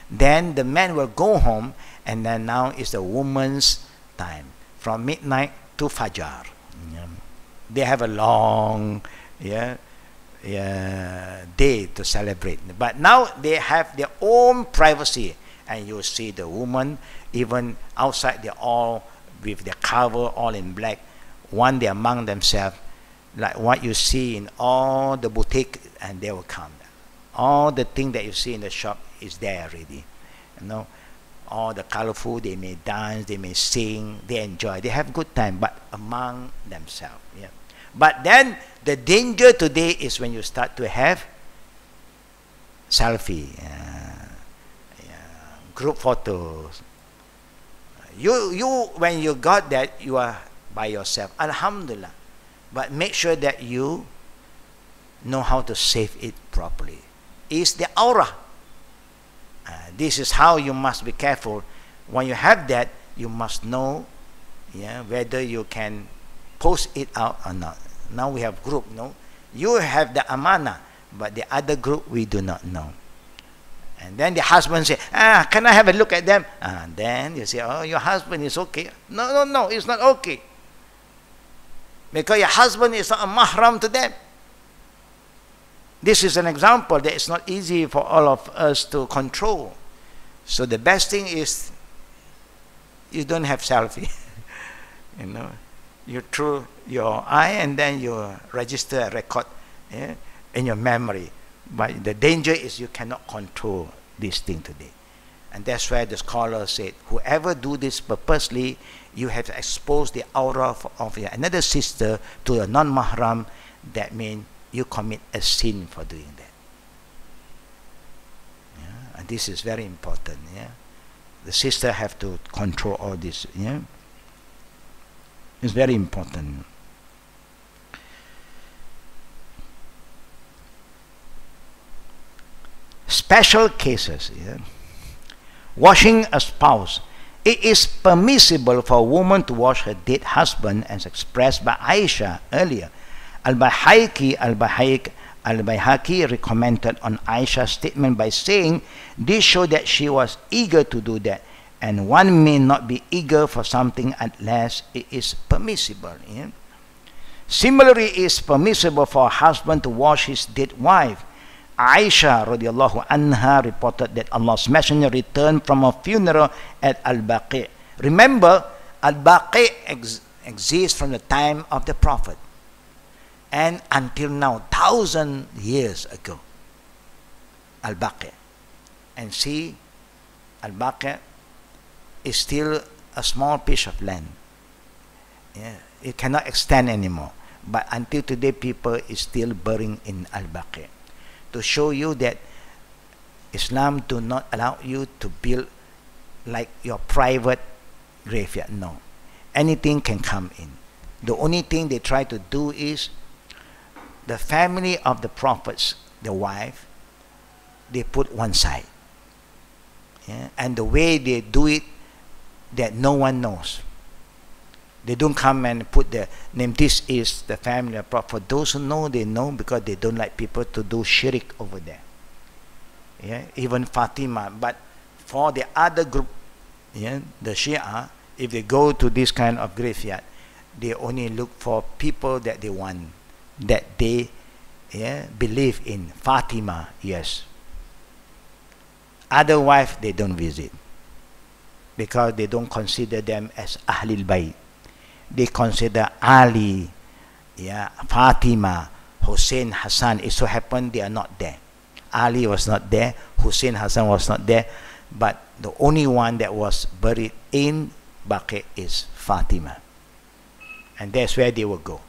Then the man will go home, and then now is the woman's time, from midnight to Fajr. Yeah. They have a long day to celebrate. But now they have their own privacy, and you see the woman, even outside, they're all with their cover, all in black. One day among themselves, like what you see in all the boutique, and they will come. All the thing that you see in the shop is there already. You know, all the colorful, they may dance, they may sing, they enjoy, they have good time, but among themselves. Yeah. But then the danger today is when you start to have selfie, group photos. You when you got that, you are by yourself. Alhamdulillah. But make sure that you know how to save it properly. It's the aura. This is how you must be careful. When you have that, you must know, whether you can post it out or not. Now we have group, no? You have the amana, but the other group we do not know. And then the husband say, can I have a look at them? Then you say, oh, your husband is okay. No, it's not okay. Because your husband is not a mahram to them. This is an example that it's not easy for all of us to control. So the best thing is you don't have selfie. You through your eye and then you register a record in your memory. But the danger is you cannot control this thing today. And that's why the scholar said, whoever do this purposely, you have exposed the aura of another sister to a non-mahram. That means you commit a sin for doing that. And this is very important. The sister have to control all this. It's very important. Special cases. Washing a spouse. It is permissible for a woman to wash her dead husband, as expressed by Aisha earlier. Al-Bayhaqi recommended on Aisha's statement by saying, this shows that she was eager to do that, and one may not be eager for something unless it is permissible. Similarly, it is permissible for a husband to wash his dead wife. Aisha radiallahu anha reported that Allah's Messenger returned from a funeral at Al-Baqi'. Remember, Al-Baqi' exists from the time of the Prophet and until now, 1,000 years ago. Al-Baqi'. And see, Al-Baqi' is still a small piece of land. It cannot extend anymore. But until today, people is still burying in Al-Baqi'. To show you that Islam do not allow you to build like your private graveyard. No. Anything can come in. The only thing they try to do is the family of the prophets, the wife, they put one side. And the way they do it, that no one knows. They don't come and put the name, this is the family of prophet. For those who know, they know, because they don't like people to do shirk over there. Even Fatima. But for the other group, the Shia, if they go to this kind of graveyard, they only look for people that they want, that they believe in. Fatima, yes. Otherwise, they don't visit, because they don't consider them as Ahlul Bayt. They consider Ali, Fatima, Hussain, Hassan. It so happened they are not there. Ali was not there, Hussain, Hassan was not there, but the only one that was buried in Baqi is Fatima. And that's where they will go.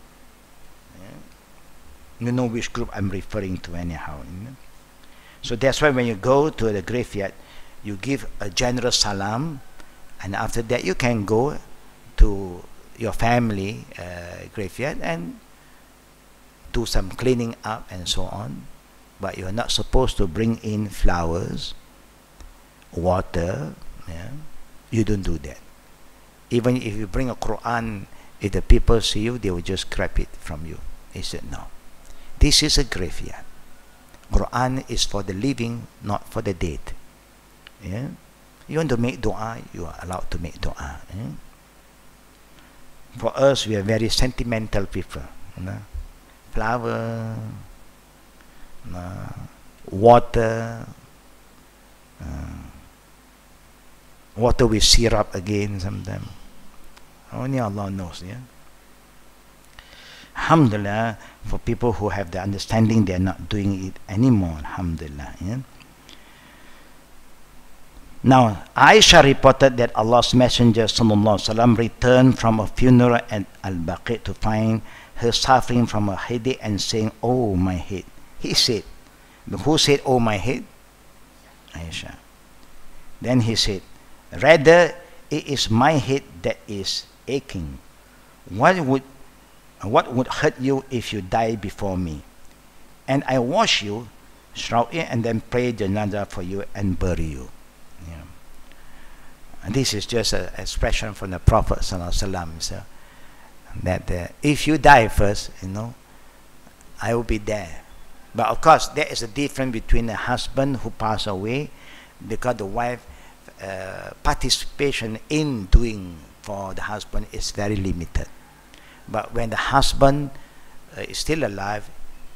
You know which group I'm referring to anyhow. So that's why when you go to the graveyard, you give a generous salam, and after that you can go to your family graveyard and do some cleaning up and so on. But you're not supposed to bring in flowers, water. You don't do that. Even if you bring a Quran, if the people see you, they will just grab it from you. He said, no. This is a graveyard. Quran is for the living, not for the dead. You want to make dua, you are allowed to make dua. For us, we are very sentimental people. Flower, water, water with syrup again sometimes. Only Allah knows. Alhamdulillah, for people who have the understanding, they are not doing it anymore. Alhamdulillah. Now, Aisha reported that Allah's Messenger ﷺ returned from a funeral at Al-Baqi' to find her suffering from a headache and saying, "Oh, my head." He said, but who said, "Oh, my head"? Aisha. Then he said, "Rather, it is my head that is aching. What would hurt you if you die before me? And I wash you, shroud you, and then pray janazah for you and bury you." And this is just an expression from the Prophet ﷺ, so that if you die first, I will be there. But of course, there is a difference between a husband who passed away, because the wife participation in doing for the husband is very limited. But when the husband is still alive,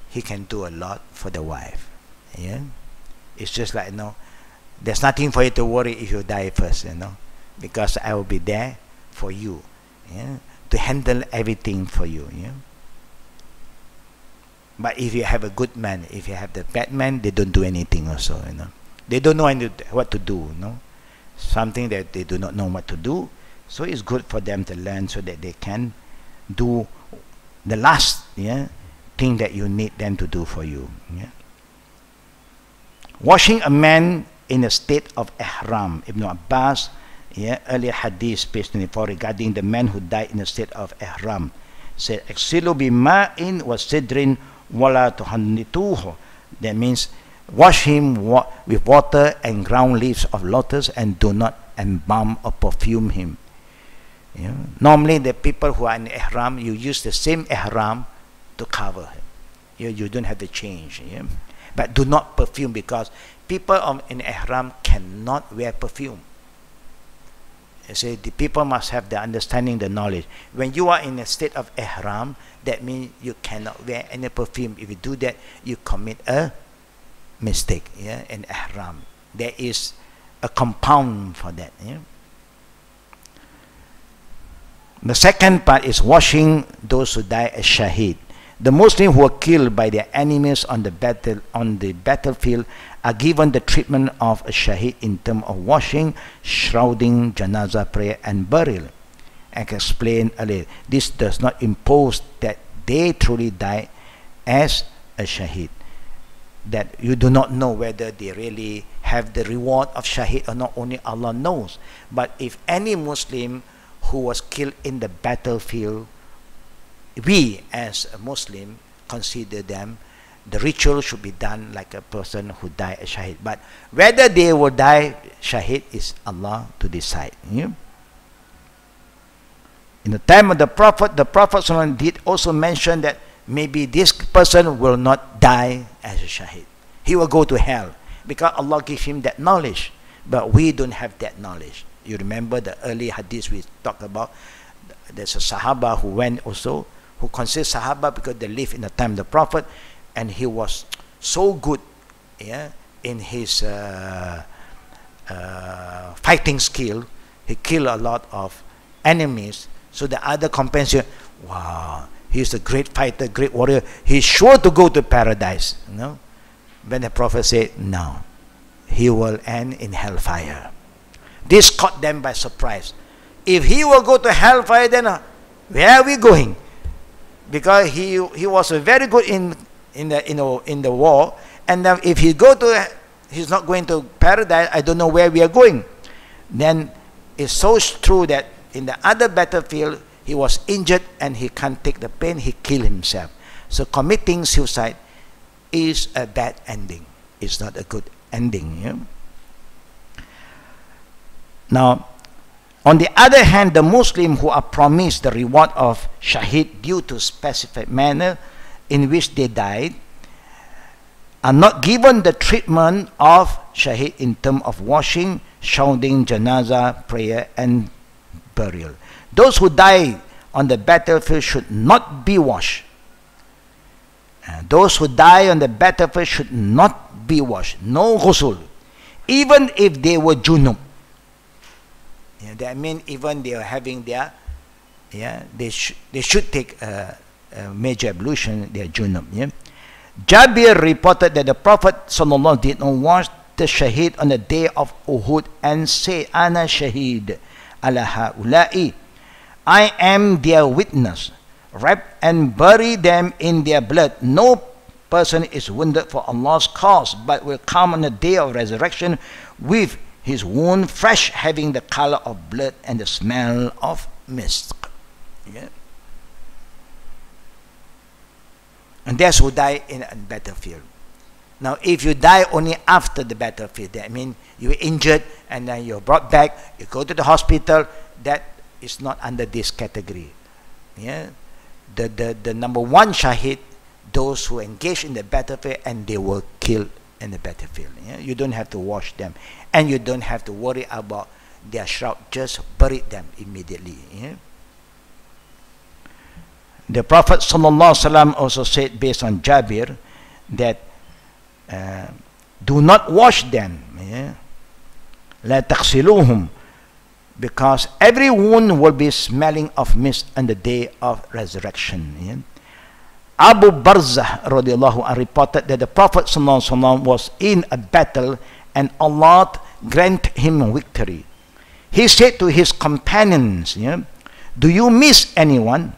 he can do a lot for the wife. Yeah, it's just like, there's nothing for you to worry if you die first, because I will be there for you, to handle everything for you. But if you have a good man, if you have the bad man, they don't do anything also. They don't know what to do. Something that they do not know what to do. So it's good for them to learn so that they can do the last thing that you need them to do for you. Washing a man in a state of ihram. Ibn Abbas, earlier hadith, page 24, regarding the man who died in a state of ihram, said, "Eksilu bima'in wa sidrin wala tuhannituhu." That means wash him with water and ground leaves of lotus, and do not embalm or perfume him. Normally the people who are in ihram, you use the same ihram to cover him. You don't have to change. But do not perfume, because people in ihram cannot wear perfume. You see, the people must have the understanding, the knowledge. When you are in a state of ihram, that means you cannot wear any perfume. If you do that, you commit a mistake. In ihram, there is a compound for that. The second part is washing those who die as shaheed. The Muslims who were killed by their enemies on the battlefield are given the treatment of a shaheed in terms of washing, shrouding, janazah prayer, and burial. As explained earlier, this does not impose that they truly die as a shaheed. That you do not know whether they really have the reward of shaheed or not, only Allah knows. But if any Muslim who was killed in the battlefield, we as a Muslim consider them, the ritual should be done like a person who died as shaheed. But whether they will die shaheed is Allah to decide. In the time of the Prophet ﷺ did also mention that maybe this person will not die as a shaheed. He will go to hell, because Allah gives him that knowledge. But we don't have that knowledge. You remember the early hadith we talked about. There's a Sahaba who went also, who considered Sahaba because they lived in the time of the Prophet, and he was so good in his fighting skill. He killed a lot of enemies. So the other companions said, wow, he's a great fighter, great warrior. He's sure to go to paradise. When the Prophet said, no, he will end in hellfire. This caught them by surprise. If he will go to hellfire, then where are we going? Because he was very good in the war, and then if he's not going to paradise, I don't know where we are going. Then it's so true that in the other battlefield he was injured and he can't take the pain, he killed himself. So committing suicide is a bad ending. It's not a good ending. Now, on the other hand, the Muslims who are promised the reward of shaheed due to specific manner in which they died are not given the treatment of shaheed in terms of washing, shrouding, janazah, prayer, and burial. Those who die on the battlefield should not be washed. Those who die on the battlefield should not be washed. No ghusl. Even if they were junub. That means even they are having their, they should take a major ablution, their junub. Jabir reported that the Prophet ﷺ did not wash the shaheed on the day of Uhud and said, Ana shaheed ala ha'ula'i. I am their witness. Wrap and bury them in their blood. No person is wounded for Allah's cause, but will come on the day of resurrection with his wound fresh, having the color of blood and the smell of mist. And that's who died in a battlefield. Now, if you die only after the battlefield, that means you were injured and then you're brought back, you go to the hospital, that is not under this category. Yeah? The number one shahid, those who engage in the battlefield and they were killed in the battlefield. Yeah? You don't have to wash them, and you don't have to worry about their shroud, just bury them immediately. Yeah? The Prophet ﷺ also said, based on Jabir, that do not wash them, لا تغسلوهم, because every wound will be smelling of mist on the day of resurrection. Yeah? Abu Barzah radiallahu anh reported that the Prophet ﷺ was in a battle and Allah granted him victory. He said to his companions, do you miss anyone?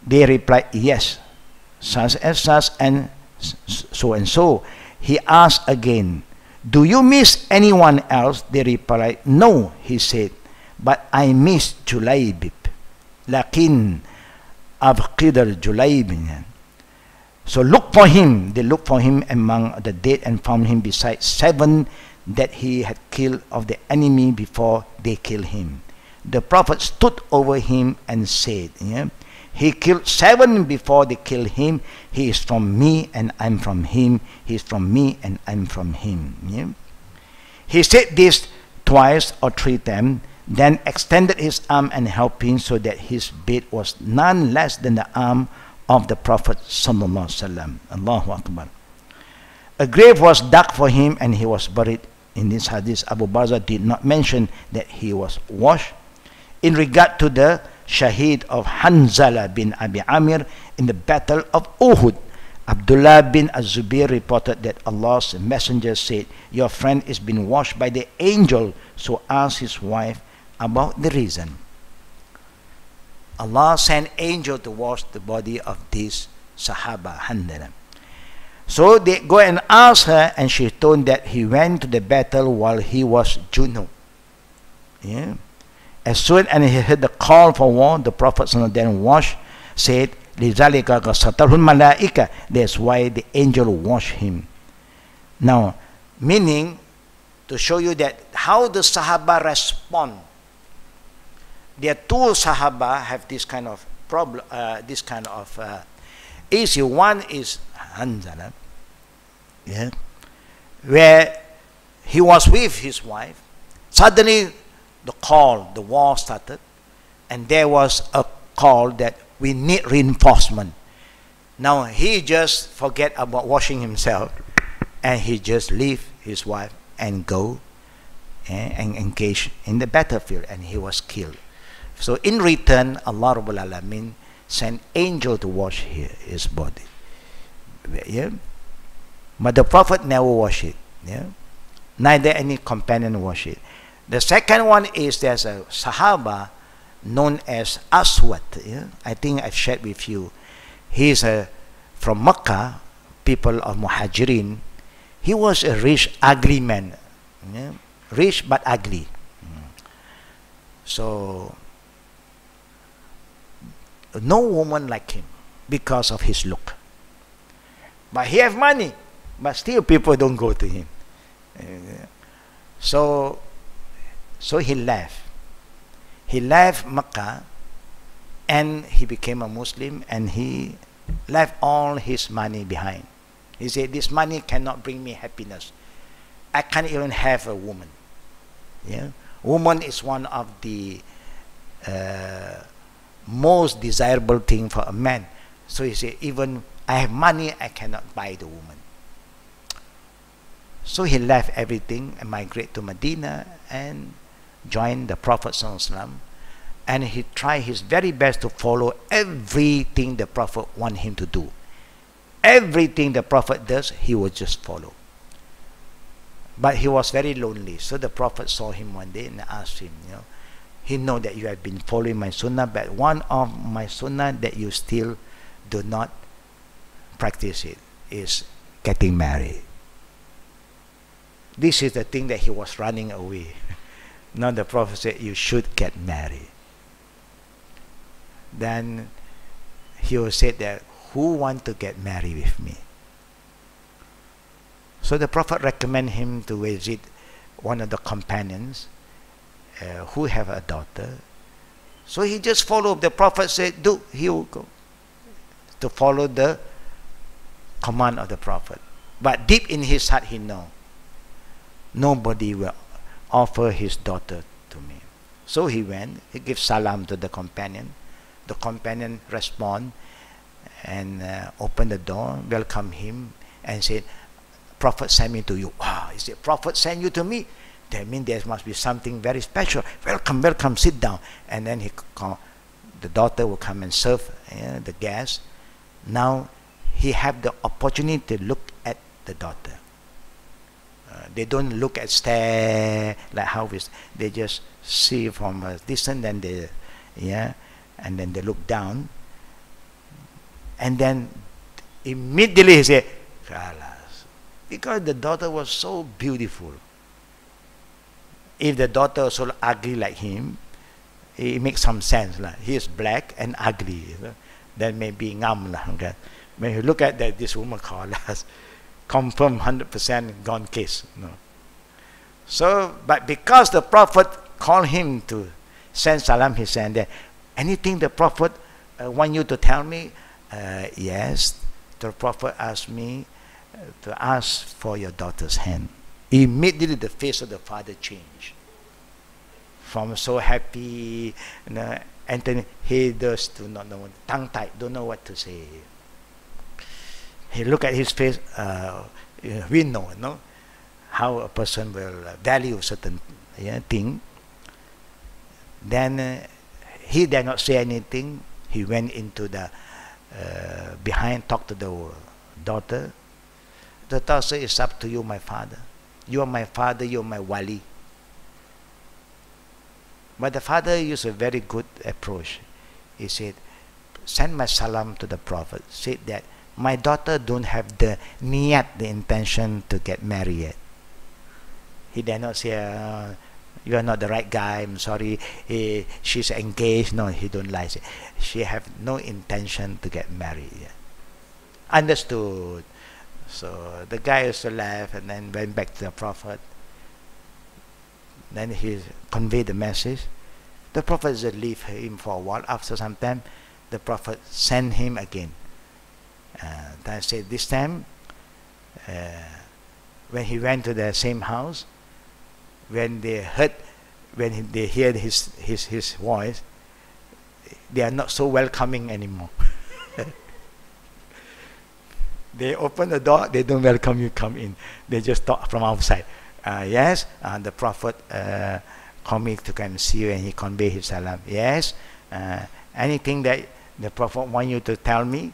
They replied, yes, such and such and so and so. He asked again, do you miss anyone else? They replied, no. He said, but I miss Julaybib. Lakin abqidar Julaybin. So look for him. They looked for him among the dead and found him beside 7 that he had killed of the enemy before they killed him. The Prophet stood over him and said, he killed 7 before they killed him. He is from me and I'm from him. He is from me and I'm from him. Yeah? He said this twice or 3 times, then extended his arm and helped him so that his bed was none less than the arm of the Prophet sallallahu alaihi wasallam. Allahu Akbar. A grave was dug for him and he was buried. In this hadith, Abu Barzah did not mention that he was washed. In regard to the Shaheed of Hanzala bin Abi Amir in the battle of Uhud, Abdullah bin Az-Zubair reported that Allah's messenger said, your friend is being washed by the angel, so ask his wife about the reason. Allah sent angel to wash the body of this Sahaba, Hanzala. So they go and ask her, and she told that he went to the battle while he was junub. Yeah. As soon as he heard the call for war, the Prophet then washed, said, لِذَلِكَ غَسَّتَهُ الْمَلَائِكَةِ. That's why the angel washed him. Now, meaning, to show you that how the Sahaba respond. There are 2 Sahaba have this kind of problem, issue. One is Hanzala, where he was with his wife. Suddenly, the war started, and there was a call that we need reinforcement. Now he just forget about washing himself, and he just leave his wife and go and engage in the battlefield, and he was killed. So in return, Allah Rabbul Alamin sent angel to wash his body. Yeah? But the Prophet never washed it. Yeah? Neither any companion washed it. The second one is there's a Sahaba known as Aswad. Yeah? I think I've shared with you. He's from Mecca, people of Muhajirin. He was a rich, ugly man. Yeah? Rich but ugly. So, no woman liked him because of his look. But he have money, but still people don't go to him. So he left. He left Mecca and he became a Muslim, and he left all his money behind. He said, this money cannot bring me happiness. I can't even have a woman. Yeah? Woman is one of the most desirable thing for a man. So he said, even I have money, I cannot buy the woman. So he left everything and migrated to Medina and joined the Prophet ﷺ, and he tried his very best to follow everything the Prophet wanted him to do. Everything the Prophet does, he would just follow. But he was very lonely. So the Prophet saw him one day and asked him, he know that you have been following my sunnah, but one of my sunnah that you still do not practice it is getting married. This is the thing that he was running away. Now the Prophet said, you should get married. Then he will say that, who want to get married with me? So the Prophet recommended him to visit one of the companions who have a daughter. So he just followed. The Prophet said, do, he will go. To follow the command of the Prophet. But deep in his heart he know, nobody will offer his daughter to me. So he went, he gave salam to the companion. The companion respond and opened the door, welcome him, and said, Prophet sent me to you. Wow, he said, Prophet sent you to me? That means there must be something very special. Welcome, welcome, sit down. And then the daughter will come and serve the guest. Now he have the opportunity to look at the daughter. They don't look at stare like how they just see from a distance, then they and then they look down, and then immediately he say, Khalas, because the daughter was so beautiful. If the daughter was so ugly like him, it makes some sense. Like he is black and ugly, then maybe ngam lah. Okay? When you look at that, this woman Khalas, confirm 100% gone case. No. So, but because the Prophet called him to send salam, he said that anything the Prophet want you to tell me? Yes. The Prophet asked me to ask for your daughter's hand. Immediately the face of the father changed. From so happy, Anthony, he does do not know, tongue tied, don't know what to say. He look at his face, we know, no, how a person will value certain thing. Then he did not say anything. He went into the behind, talked to the daughter. The daughter said, it's up to you, my father. You are my father, you are my wali. But the father used a very good approach. He said, send my salam to the Prophet. Said that my daughter don't have the niyat, the intention to get married yet. He did not say, you are not the right guy, I'm sorry, she's engaged. No, he don't like it. She have no intention to get married yet. Understood. So the guy also left and then went back to the Prophet. Then he conveyed the message. The Prophet just leave him for a while. After some time, the Prophet sent him again. I said this time, when he went to the same house, when they heard his voice, they are not so welcoming anymore. They open the door, they don't welcome you, come in. They just talk from outside. Yes, the Prophet called me to come see you, and he conveyed his salam. Yes, anything that the Prophet want you to tell me?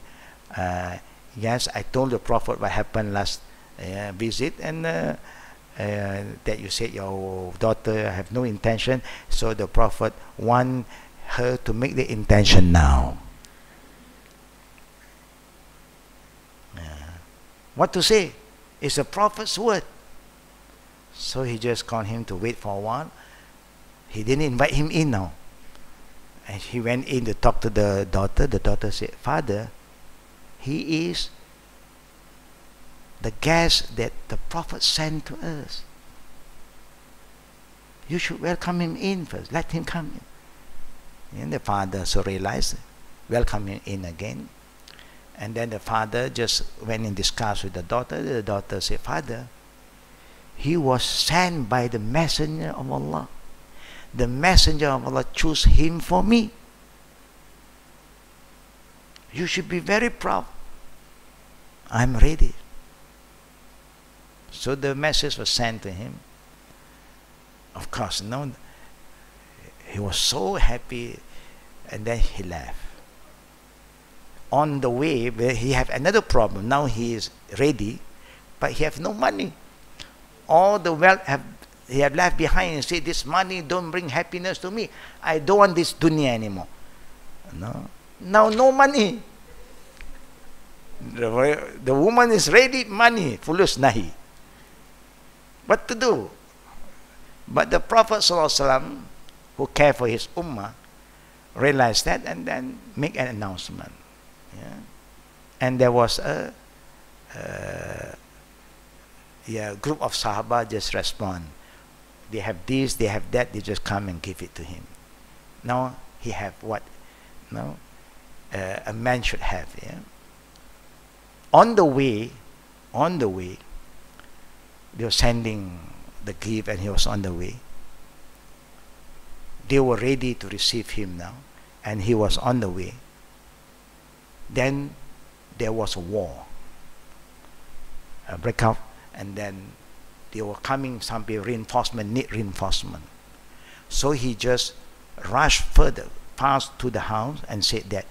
Yes, I told the Prophet what happened last visit, and that you said your daughter have no intention, so the Prophet want her to make the intention now. What to say? It's a Prophet's word. So he just called him to wait for a while. He didn't invite him in now. And he went in to talk to the daughter. The daughter said, Father, he is the guest that the Prophet sent to us. You should welcome him in first. Let him come in. And the father so realized, welcome him in again. And then the father just went and discussed with the daughter. The daughter said, Father, he was sent by the messenger of Allah. The messenger of Allah chose him for me. You should be very proud. I'm ready. So the message was sent to him. Of course, no, he was so happy, and then he left. On the way, he have another problem. Now he is ready, but he have no money. All the wealth he have left behind, and say, this money don't bring happiness to me. I don't want this dunya anymore. No, now no money. The woman is ready, money, fulus nahi. What to do? But the Prophet ﷺ, who cared for his ummah, realized that and then make an announcement. Yeah? And there was yeah, group of Sahaba just respond. They have this, they have that, they just come and give it to him. Now he have what a man should have. Yeah? On the way, they were sending the gift, and he was on the way. They were ready to receive him now, and he was on the way. Then there was a war, a breakout, and then they were coming, some people, need reinforcement. So he just rushed further, passed to the house and said that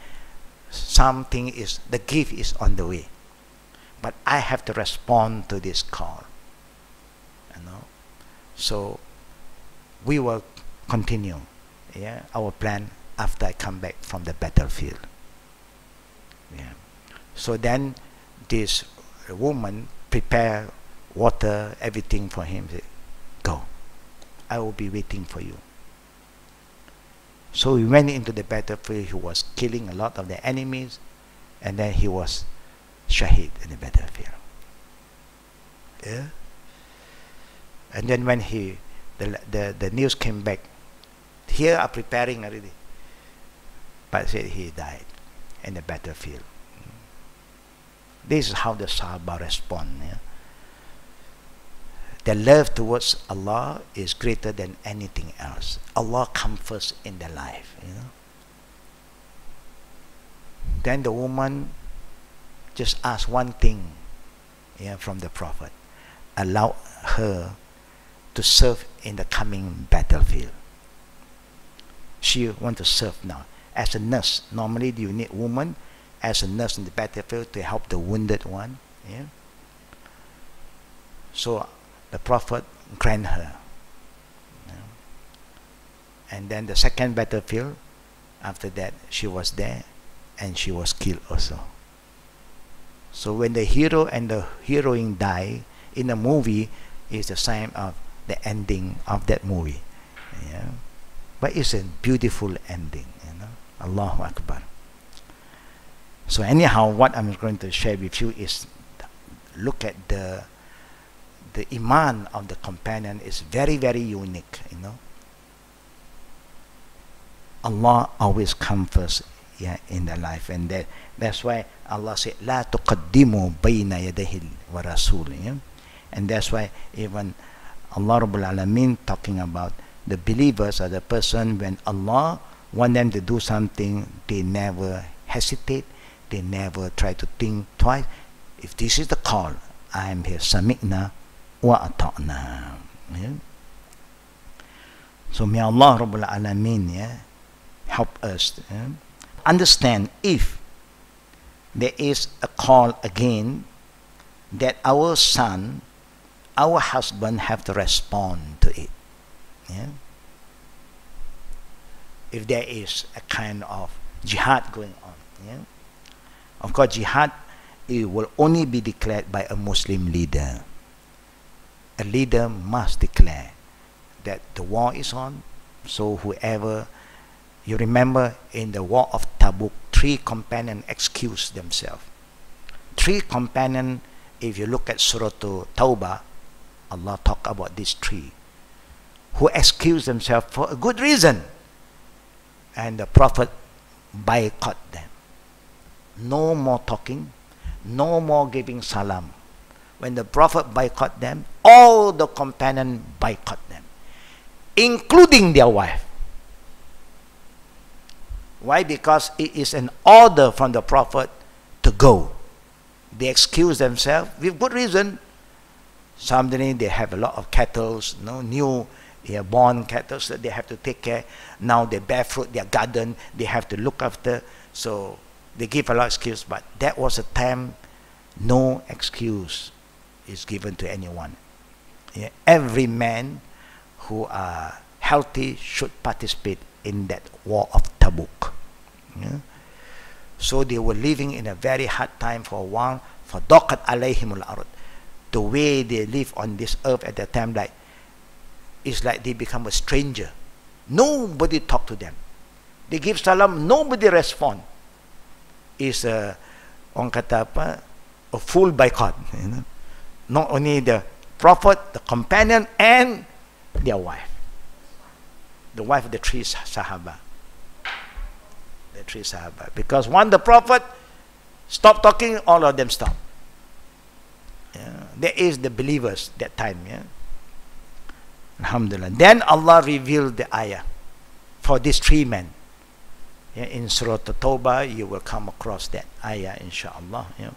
the gift is on the way. But I have to respond to this call. So we will continue our plan after I come back from the battlefield. Yeah. So then this woman prepared water, everything for him. Said, go, I will be waiting for you. So he went into the battlefield. He was killing a lot of the enemies, and then he was shaheed in the battlefield. Yeah. And then when the news came back, here are preparing already, but said he died in the battlefield. This is how the Sahaba respond. Yeah? Their love towards Allah is greater than anything else. Allah comes first in their life. Then the woman just asked one thing from the Prophet. Allow her to serve in the coming battlefield. She wants to serve now. As a nurse, normally you need a woman as a nurse in the battlefield to help the wounded one. Yeah? So the Prophet grant her. And then the second battlefield, after that, she was there and she was killed also. So when the hero and the heroine die in a movie, is the sign of the ending of that movie. Yeah? But it's a beautiful ending. Allahu Akbar. So anyhow, what I'm going to share with you is look at the iman of the companion is very, very unique. Allah always comes first in their life, and that's why Allah said, "La tuqaddimu bayna yadayhi wa rasul." And that's why even Allah Rabbul Alameen talking about the believers or the person, when Allah want them to do something, they never hesitate, they never try to think twice. If this is the call, I am here. Sami'na wa ata'na. So may Allah Rabbul Alameen help us understand if there is a call again, that our son, our husband have to respond to it. If there is a kind of jihad going on. Of course, jihad, it will only be declared by a Muslim leader. A leader must declare that the war is on. So whoever, you remember in the war of Tabuk, 3 companions excused themselves. 3 companions, if you look at Surah Tawbah, Allah talk about these 3 who excused themselves for a good reason, and the Prophet boycott them. No more talking, no more giving salam. When the Prophet boycott them, all the companions boycott them, including their wife. Why? Because it is an order from the Prophet to go. They excuse themselves with good reason. Suddenly they have a lot of cattle, new born cattle that they have to take care. Now they bear fruit, their garden, they have to look after. So they give a lot of excuse, but that was a time no excuse is given to anyone. Every man who are healthy should participate in that war of Tabuk. So they were living in a very hard time for a while. فَضَاقَتْ عَلَيْهِمُ الْأَرْضِ. The way they live on this earth at that time, it's like they become a stranger. Nobody talk to them. They give salam, nobody respond. It's a full boycott. Not only the Prophet, the companion, and their wife. The wife of the three Sahaba. The three Sahaba. Because when the Prophet stopped talking, all of them stopped. Yeah. There is the believers that time. Yeah. Alhamdulillah. Then Allah revealed the ayah for these three men. Yeah, in Surah At-Tawbah, you will come across that ayah, inshallah. Yeah.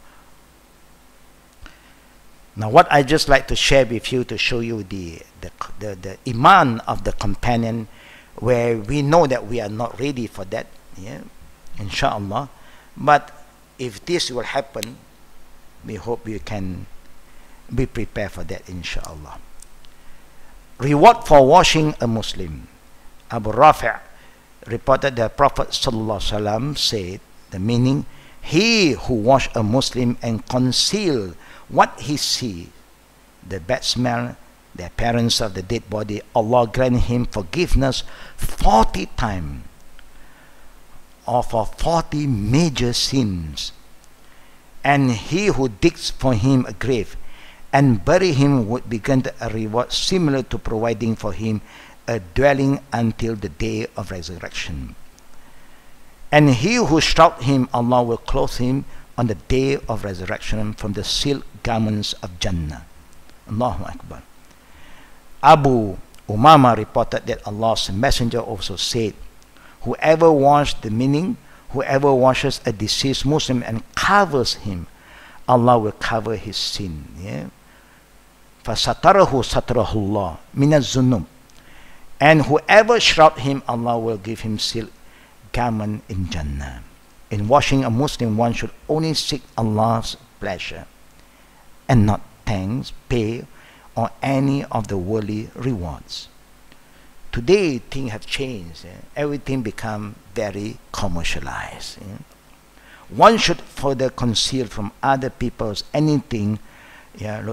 Now, what I just like to share with you to show you the iman of the companion, where we know that we are not ready for that, yeah, inshallah. But if this will happen, we hope you can be prepared for that, inshallah. Reward for washing a Muslim. Abu Rafi' reported that Prophet ﷺ said, the meaning, he who wash a Muslim and conceal what he sees, the bad smell, the appearance of the dead body, Allah grant him forgiveness 40 times, or for 40 major sins. And he who digs for him a grave and bury him would be granted a reward similar to providing for him a dwelling until the day of resurrection. And he who shroud him, Allah will clothe him on the day of resurrection from the silk garments of Jannah. Allahu Akbar. Abu Umama reported that Allah's Messenger also said, whoever washes, the meaning, whoever washes a deceased Muslim and covers him, Allah will cover his sin. Yeah? فَسَتَرَهُ سَتَرَهُ اللَّهُ مِنَ الزُّنُوبِ. And whoever shroud him, Allah will give him silk garment in Jannah. In washing a Muslim, one should only seek Allah's pleasure and not thanks, pay, or any of the worldly rewards. Today, things have changed. Everything become very commercialized. One should further conceal from other people's anything,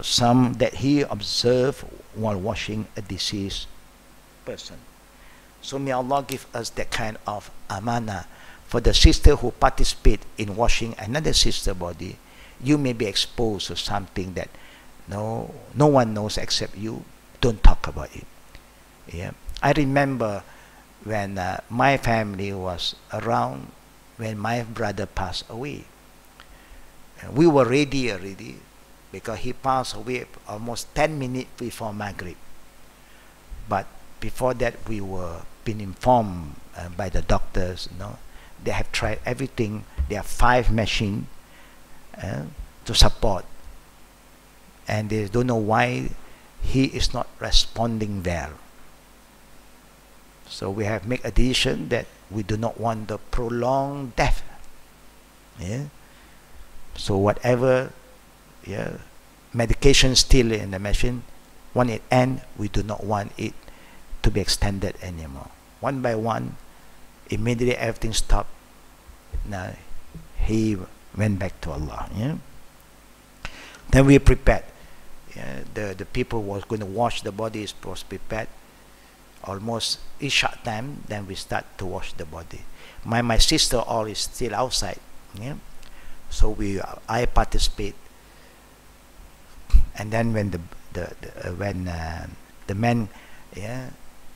some that he observed while washing a deceased person. So may Allah give us that kind of amana. For the sister who participate in washing another sister's body, you may be exposed to something that no one knows except you. Don't talk about it. Yeah. I remember when my family was around when my brother passed away. We were ready already because he passed away almost 10 minutes before Maghrib. But before that, we were being informed by the doctors. They have tried everything. There are 5 machines to support, and they don't know why he is not responding well. So we have made a decision that we do not want the prolonged death. Yeah. So whatever medication still in the machine, when it ends, we do not want it to be extended anymore. One by one, immediately everything stopped. Now he went back to Allah. Yeah? Then we prepared. The people was going to wash the body was prepared. Almost Isha time, then we start to wash the body. My sister all is still outside. Yeah? So I participate. And then when the man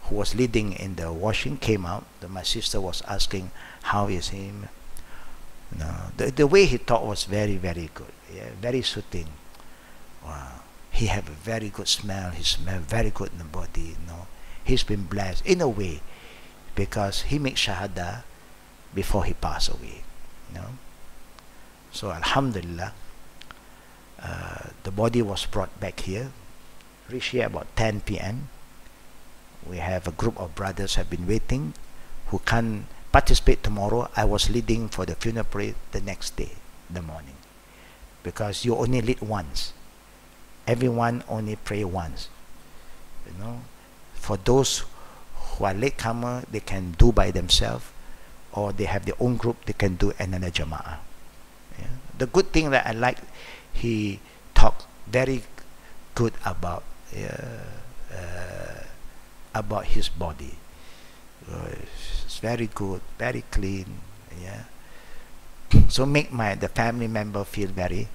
who was leading in the washing came out, my sister was asking, how is him? The way he talked was very, very good. Yeah, very soothing. Wow. He have a very good smell. He smell very good in the body. He's been blessed in a way because he made shahada before he passed away. So alhamdulillah, the body was brought back here. Reached here about 10 p.m. We have a group of brothers have been waiting who can't participate tomorrow. I was leading for the funeral parade the next day, the morning, because you only lead once. Everyone only pray once. For those who are latecomer, they can do by themselves, or they have their own group, they can do another jama'ah. Yeah. The good thing that I like, he talked very good about his body. It's very good, very clean. Yeah. So make the family member feel very,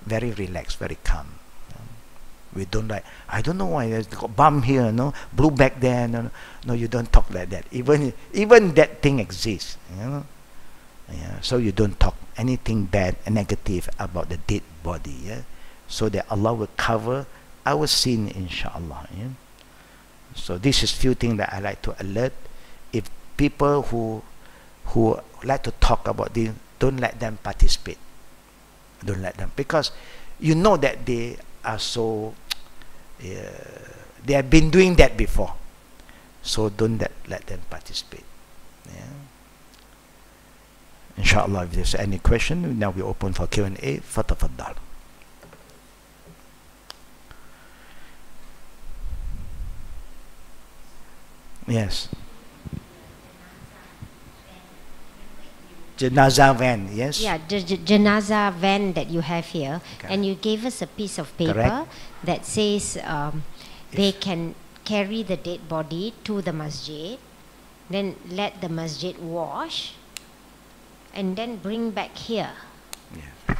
very relaxed, very calm. We don't like, I don't know why there's got bump here, no, blue back there, no, no, you don't talk like that. Even that thing exists, you know. Yeah, so you don't talk anything bad and negative about the dead body, yeah, so that Allah will cover our sin, inshallah. Yeah? So this is few things that I like to alert. If people who like to talk about this, don't let them participate. Don't let them, because you know that they are so they have been doing that before. So don't let them participate. Yeah. Inshallah, if there's any question, now we open for Q&A. Fatafaddal. Yes. Janazah van, yes? Yeah, the janazah van that you have here, okay. And you gave us a piece of paper. Correct. That says they can carry the dead body to the masjid, then let the masjid wash, and then bring back here. Yeah.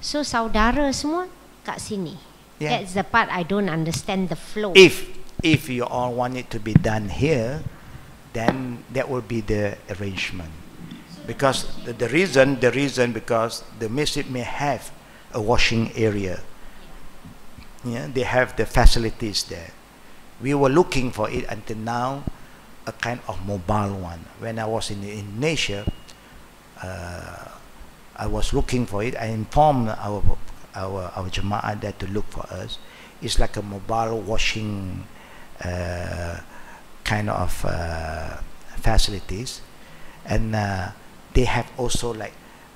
So saudara semua kat sini. Yeah. That's the part I don't understand the flow. If you all want it to be done here, then that will be the arrangement. Because the reason because the masjid may have a washing area. Yeah, they have the facilities there. We were looking for it until now, a kind of mobile one. When I was in Indonesia, I was looking for it. I informed our Jama'ah there to look for us. It's like a mobile washing kind of facilities, and they have also like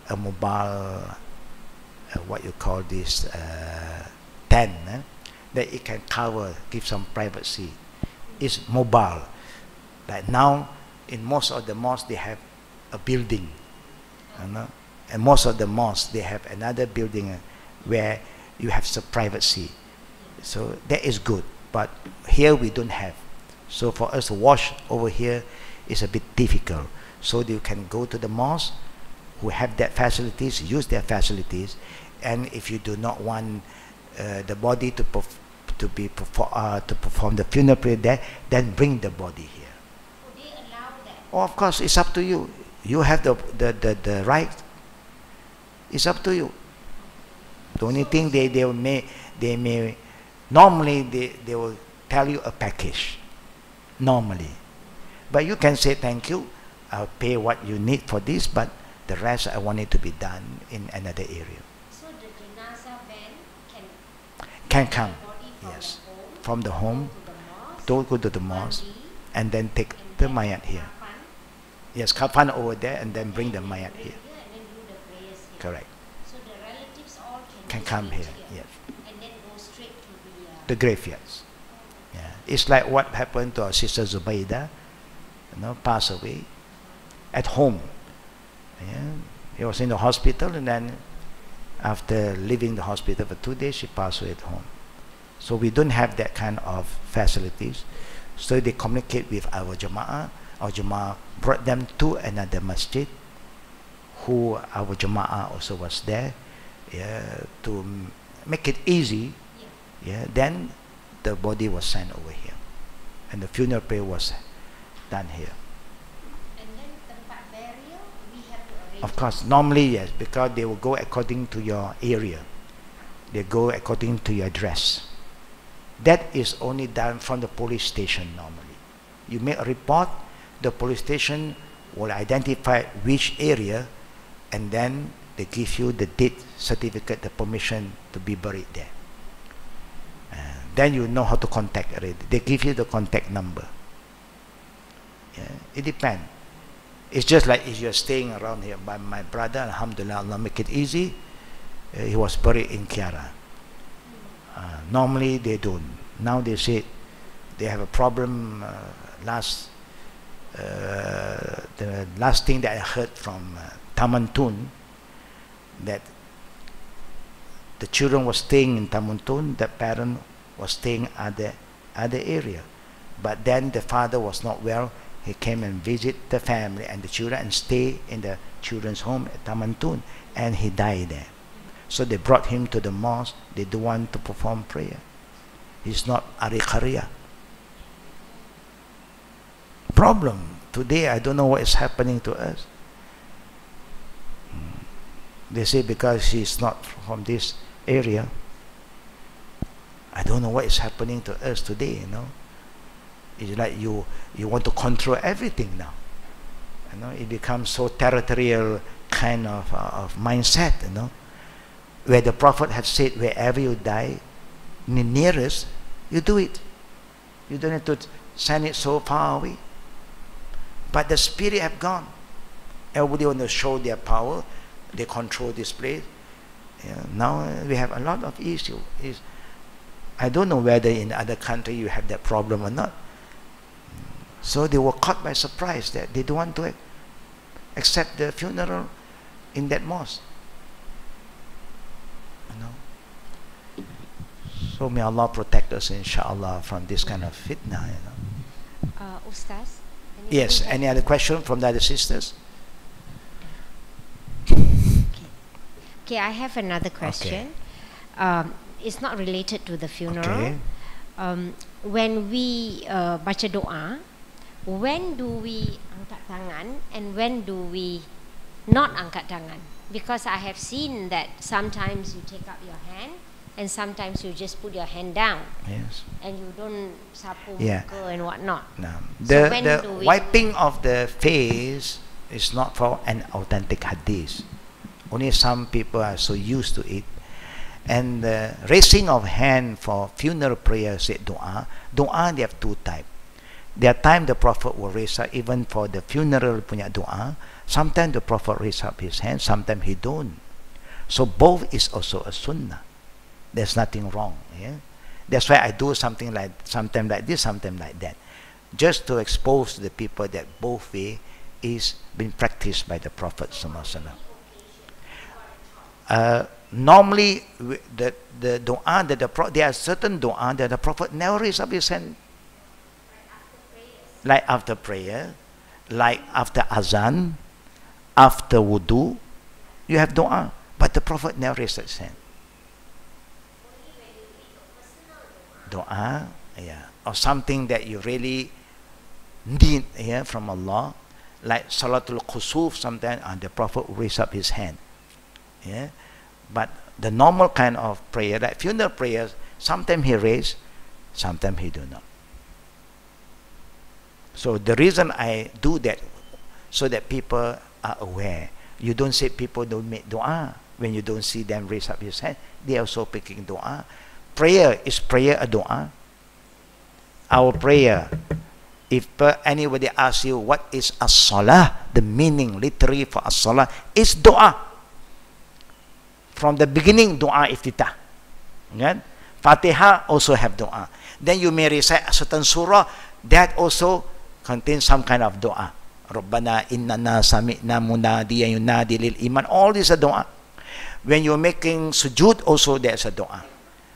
a mobile what you call this tent that it can cover, give some privacy. It's mobile. Like now in most of the mosques they have a building, you know? And most of the mosques they have another building where you have some privacy. So that is good, but here we don't have. So for us to wash over here is a bit difficult. So you can go to the mosque who have that facilities, use their facilities, and if you do not want the body to perform the funeral prayer there, then bring the body here. Would they allow that? Oh, of course, it's up to you. You have the right. It's up to you. The only thing they may normally they will tell you a package normally, but you can say thank you, I'll pay what you need for this, but the rest I want it to be done in another area. So the janazah van can come, yes, from the home, don't go to the mosque, and then take the mayat here. Yes, kafan over there, and then bring the mayat here. Correct. So the relatives all can come here, yes. And then go straight to the graveyards. Yeah, it's like what happened to our sister Zubaydah, you know, passed away at home. Yeah, he was in the hospital, and then after leaving the hospital for 2 days, she passed away at home. So we don't have that kind of facilities. So they communicate with our Jama'ah. Our Jama'ah brought them to another masjid, who our Jama'ah also was there, yeah, to make it easy. Yeah, then the body was sent over here, and the funeral prayer was done here. And then tempat burial, we have to arrange. Of course, normally yes, because they will go according to your area. They go according to your address. That is only done from the police station normally. You make a report, the police station will identify which area, and then they give you the death certificate, the permission to be buried there. Then you know how to contact already. They give you the contact number. Yeah, it depends. It's just like if you're staying around here. By my brother, alhamdulillah, Allah make it easy. He was buried in Kiara. Normally they don't. Now they say they have a problem. The last thing that I heard from Taman Tun, that the children were staying in Taman Tun, the parent was staying at the other area, but then the father was not well. He came and visit the family and the children and stay in the children's home at Taman Tun, and he died there. So they brought him to the mosque. They don't want to perform prayer. He's not Ari Kharia. Problem. Today, I don't know what is happening to us. They say because he's not from this area. I don't know what is happening to us today, you know. It's like you want to control everything now. You know, it becomes so territorial kind of mindset, you know. Where the Prophet had said, wherever you die, nearest, you do it. You don't have to send it so far away. But the spirit have gone. Everybody want to show their power. They control this place. Yeah, now we have a lot of issues. I don't know whether in other countries you have that problem or not. So they were caught by surprise that they don't want to accept the funeral in that mosque. You know. So may Allah protect us, inshallah, from this kind of fitna. You know. Ustaz? Yes. Any other question from the other sisters? Okay, I have another question. Okay. It's not related to the funeral. Okay. When we baca doa, when do we angkat tangan and when do we not angkat tangan? Because I have seen that sometimes you take up your hand and sometimes you just put your hand down. Yes. And you don't sapu Yeah. muka and whatnot. No. So when The do we wiping of the face is not for an authentic hadith. Only some people are so used to it. And the raising of hand for funeral prayer, say dua. Dua, they have two types. There are times the Prophet will raise up even for the funeral punya dua. Sometimes the Prophet raise up his hand, sometimes he don't. So both is also a sunnah. There's nothing wrong. Yeah? That's why I do something like, sometimes like this, sometimes like that. Just to expose to the people that both way is being practiced by the Prophet Sallallahu Alaihi Wasallam. Normally, the dua that there are certain dua that the Prophet never raised up his hand. Like after prayer, like after azan, after wudu, you have dua. But the Prophet never raised his hand. Dua, yeah, or something that you really need, yeah, from Allah, like Salatul Khusuf. Sometimes the Prophet will raise up his hand. Yeah. But the normal kind of prayer, like funeral prayers, sometimes he raise, sometimes he do not. So the reason I do that, so that people are aware. You don't say people don't make dua. When you don't see them raise up his hand, they are also picking dua. Prayer, is prayer a dua? Our prayer, if anybody asks you what is as-salah, the meaning literally for as-salah is dua. From the beginning, dua iftitah. Right? Fatiha also have dua. Then you may recite a certain surah that also contains some kind of dua. Rabbana innana sami'na munadiyan yunadi lil iman. All these are dua. When you're making sujud, also there's a dua.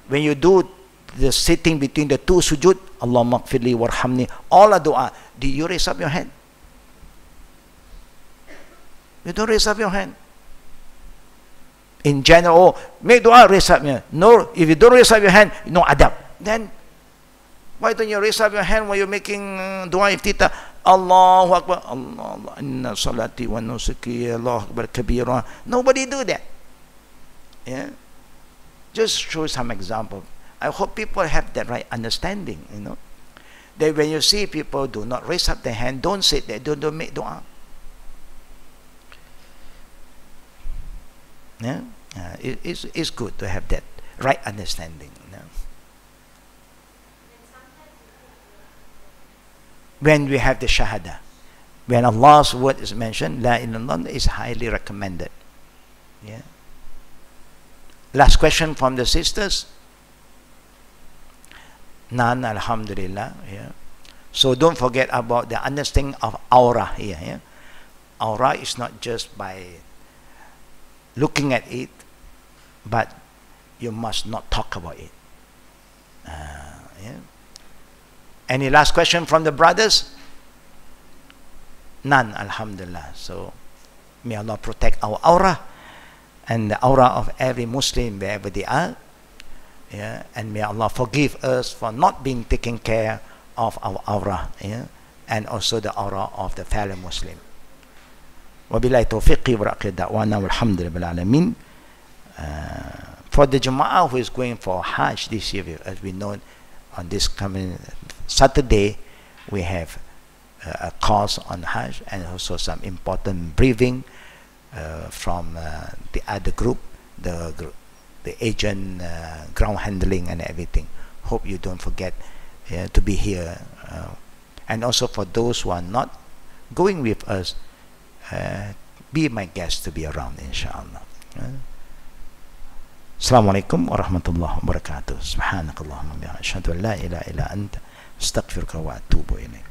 When you do the sitting between the two sujud, Allahumma gfirli warhamni, all are dua. Do you raise up your hand? You don't raise up your hand. In general, make dua, raise up your hand. No, if you don't raise up your hand, no adab. Then, why don't you raise up your hand while you're making dua iftitah? Allahu Akbar, Allah, inna salati wa nusuki, Allahu Akbar kabira. Nobody do that. Yeah? Just show some example. I hope people have that right understanding, you know. That when you see people do not raise up their hand, don't sit there, don't make dua. Yeah? It's good to have that right understanding. You know? When we have the shahada, when Allah's word is mentioned, la ilaha illallah is highly recommended. Yeah. Last question from the sisters. None, alhamdulillah. Yeah. So don't forget about the understanding of aura here. Yeah? Aura is not just by looking at it, but you must not talk about it. Yeah. Any last question from the brothers? None, alhamdulillah. So may Allah protect our aura and the aura of every Muslim wherever they are. Yeah, and may Allah forgive us for not being taking care of our aura, yeah, and also the aura of the fellow Muslim. Wabillahi tawfiqi wa raqi da'wana walhamdulillahi alamin. For the Jama'ah who is going for Hajj this year, as we know, on this coming Saturday, we have a course on Hajj and also some important briefing from the other group, the agent, ground handling and everything. Hope you don't forget to be here. And also for those who are not going with us, be my guest to be around, inshallah. Assalamualaikum warahmatullahi wabarakatuh. Subhanakallahumma wa bihamdika, asyhadu an la ilaha illa anta, astaghfiruka wa atubu ilaik.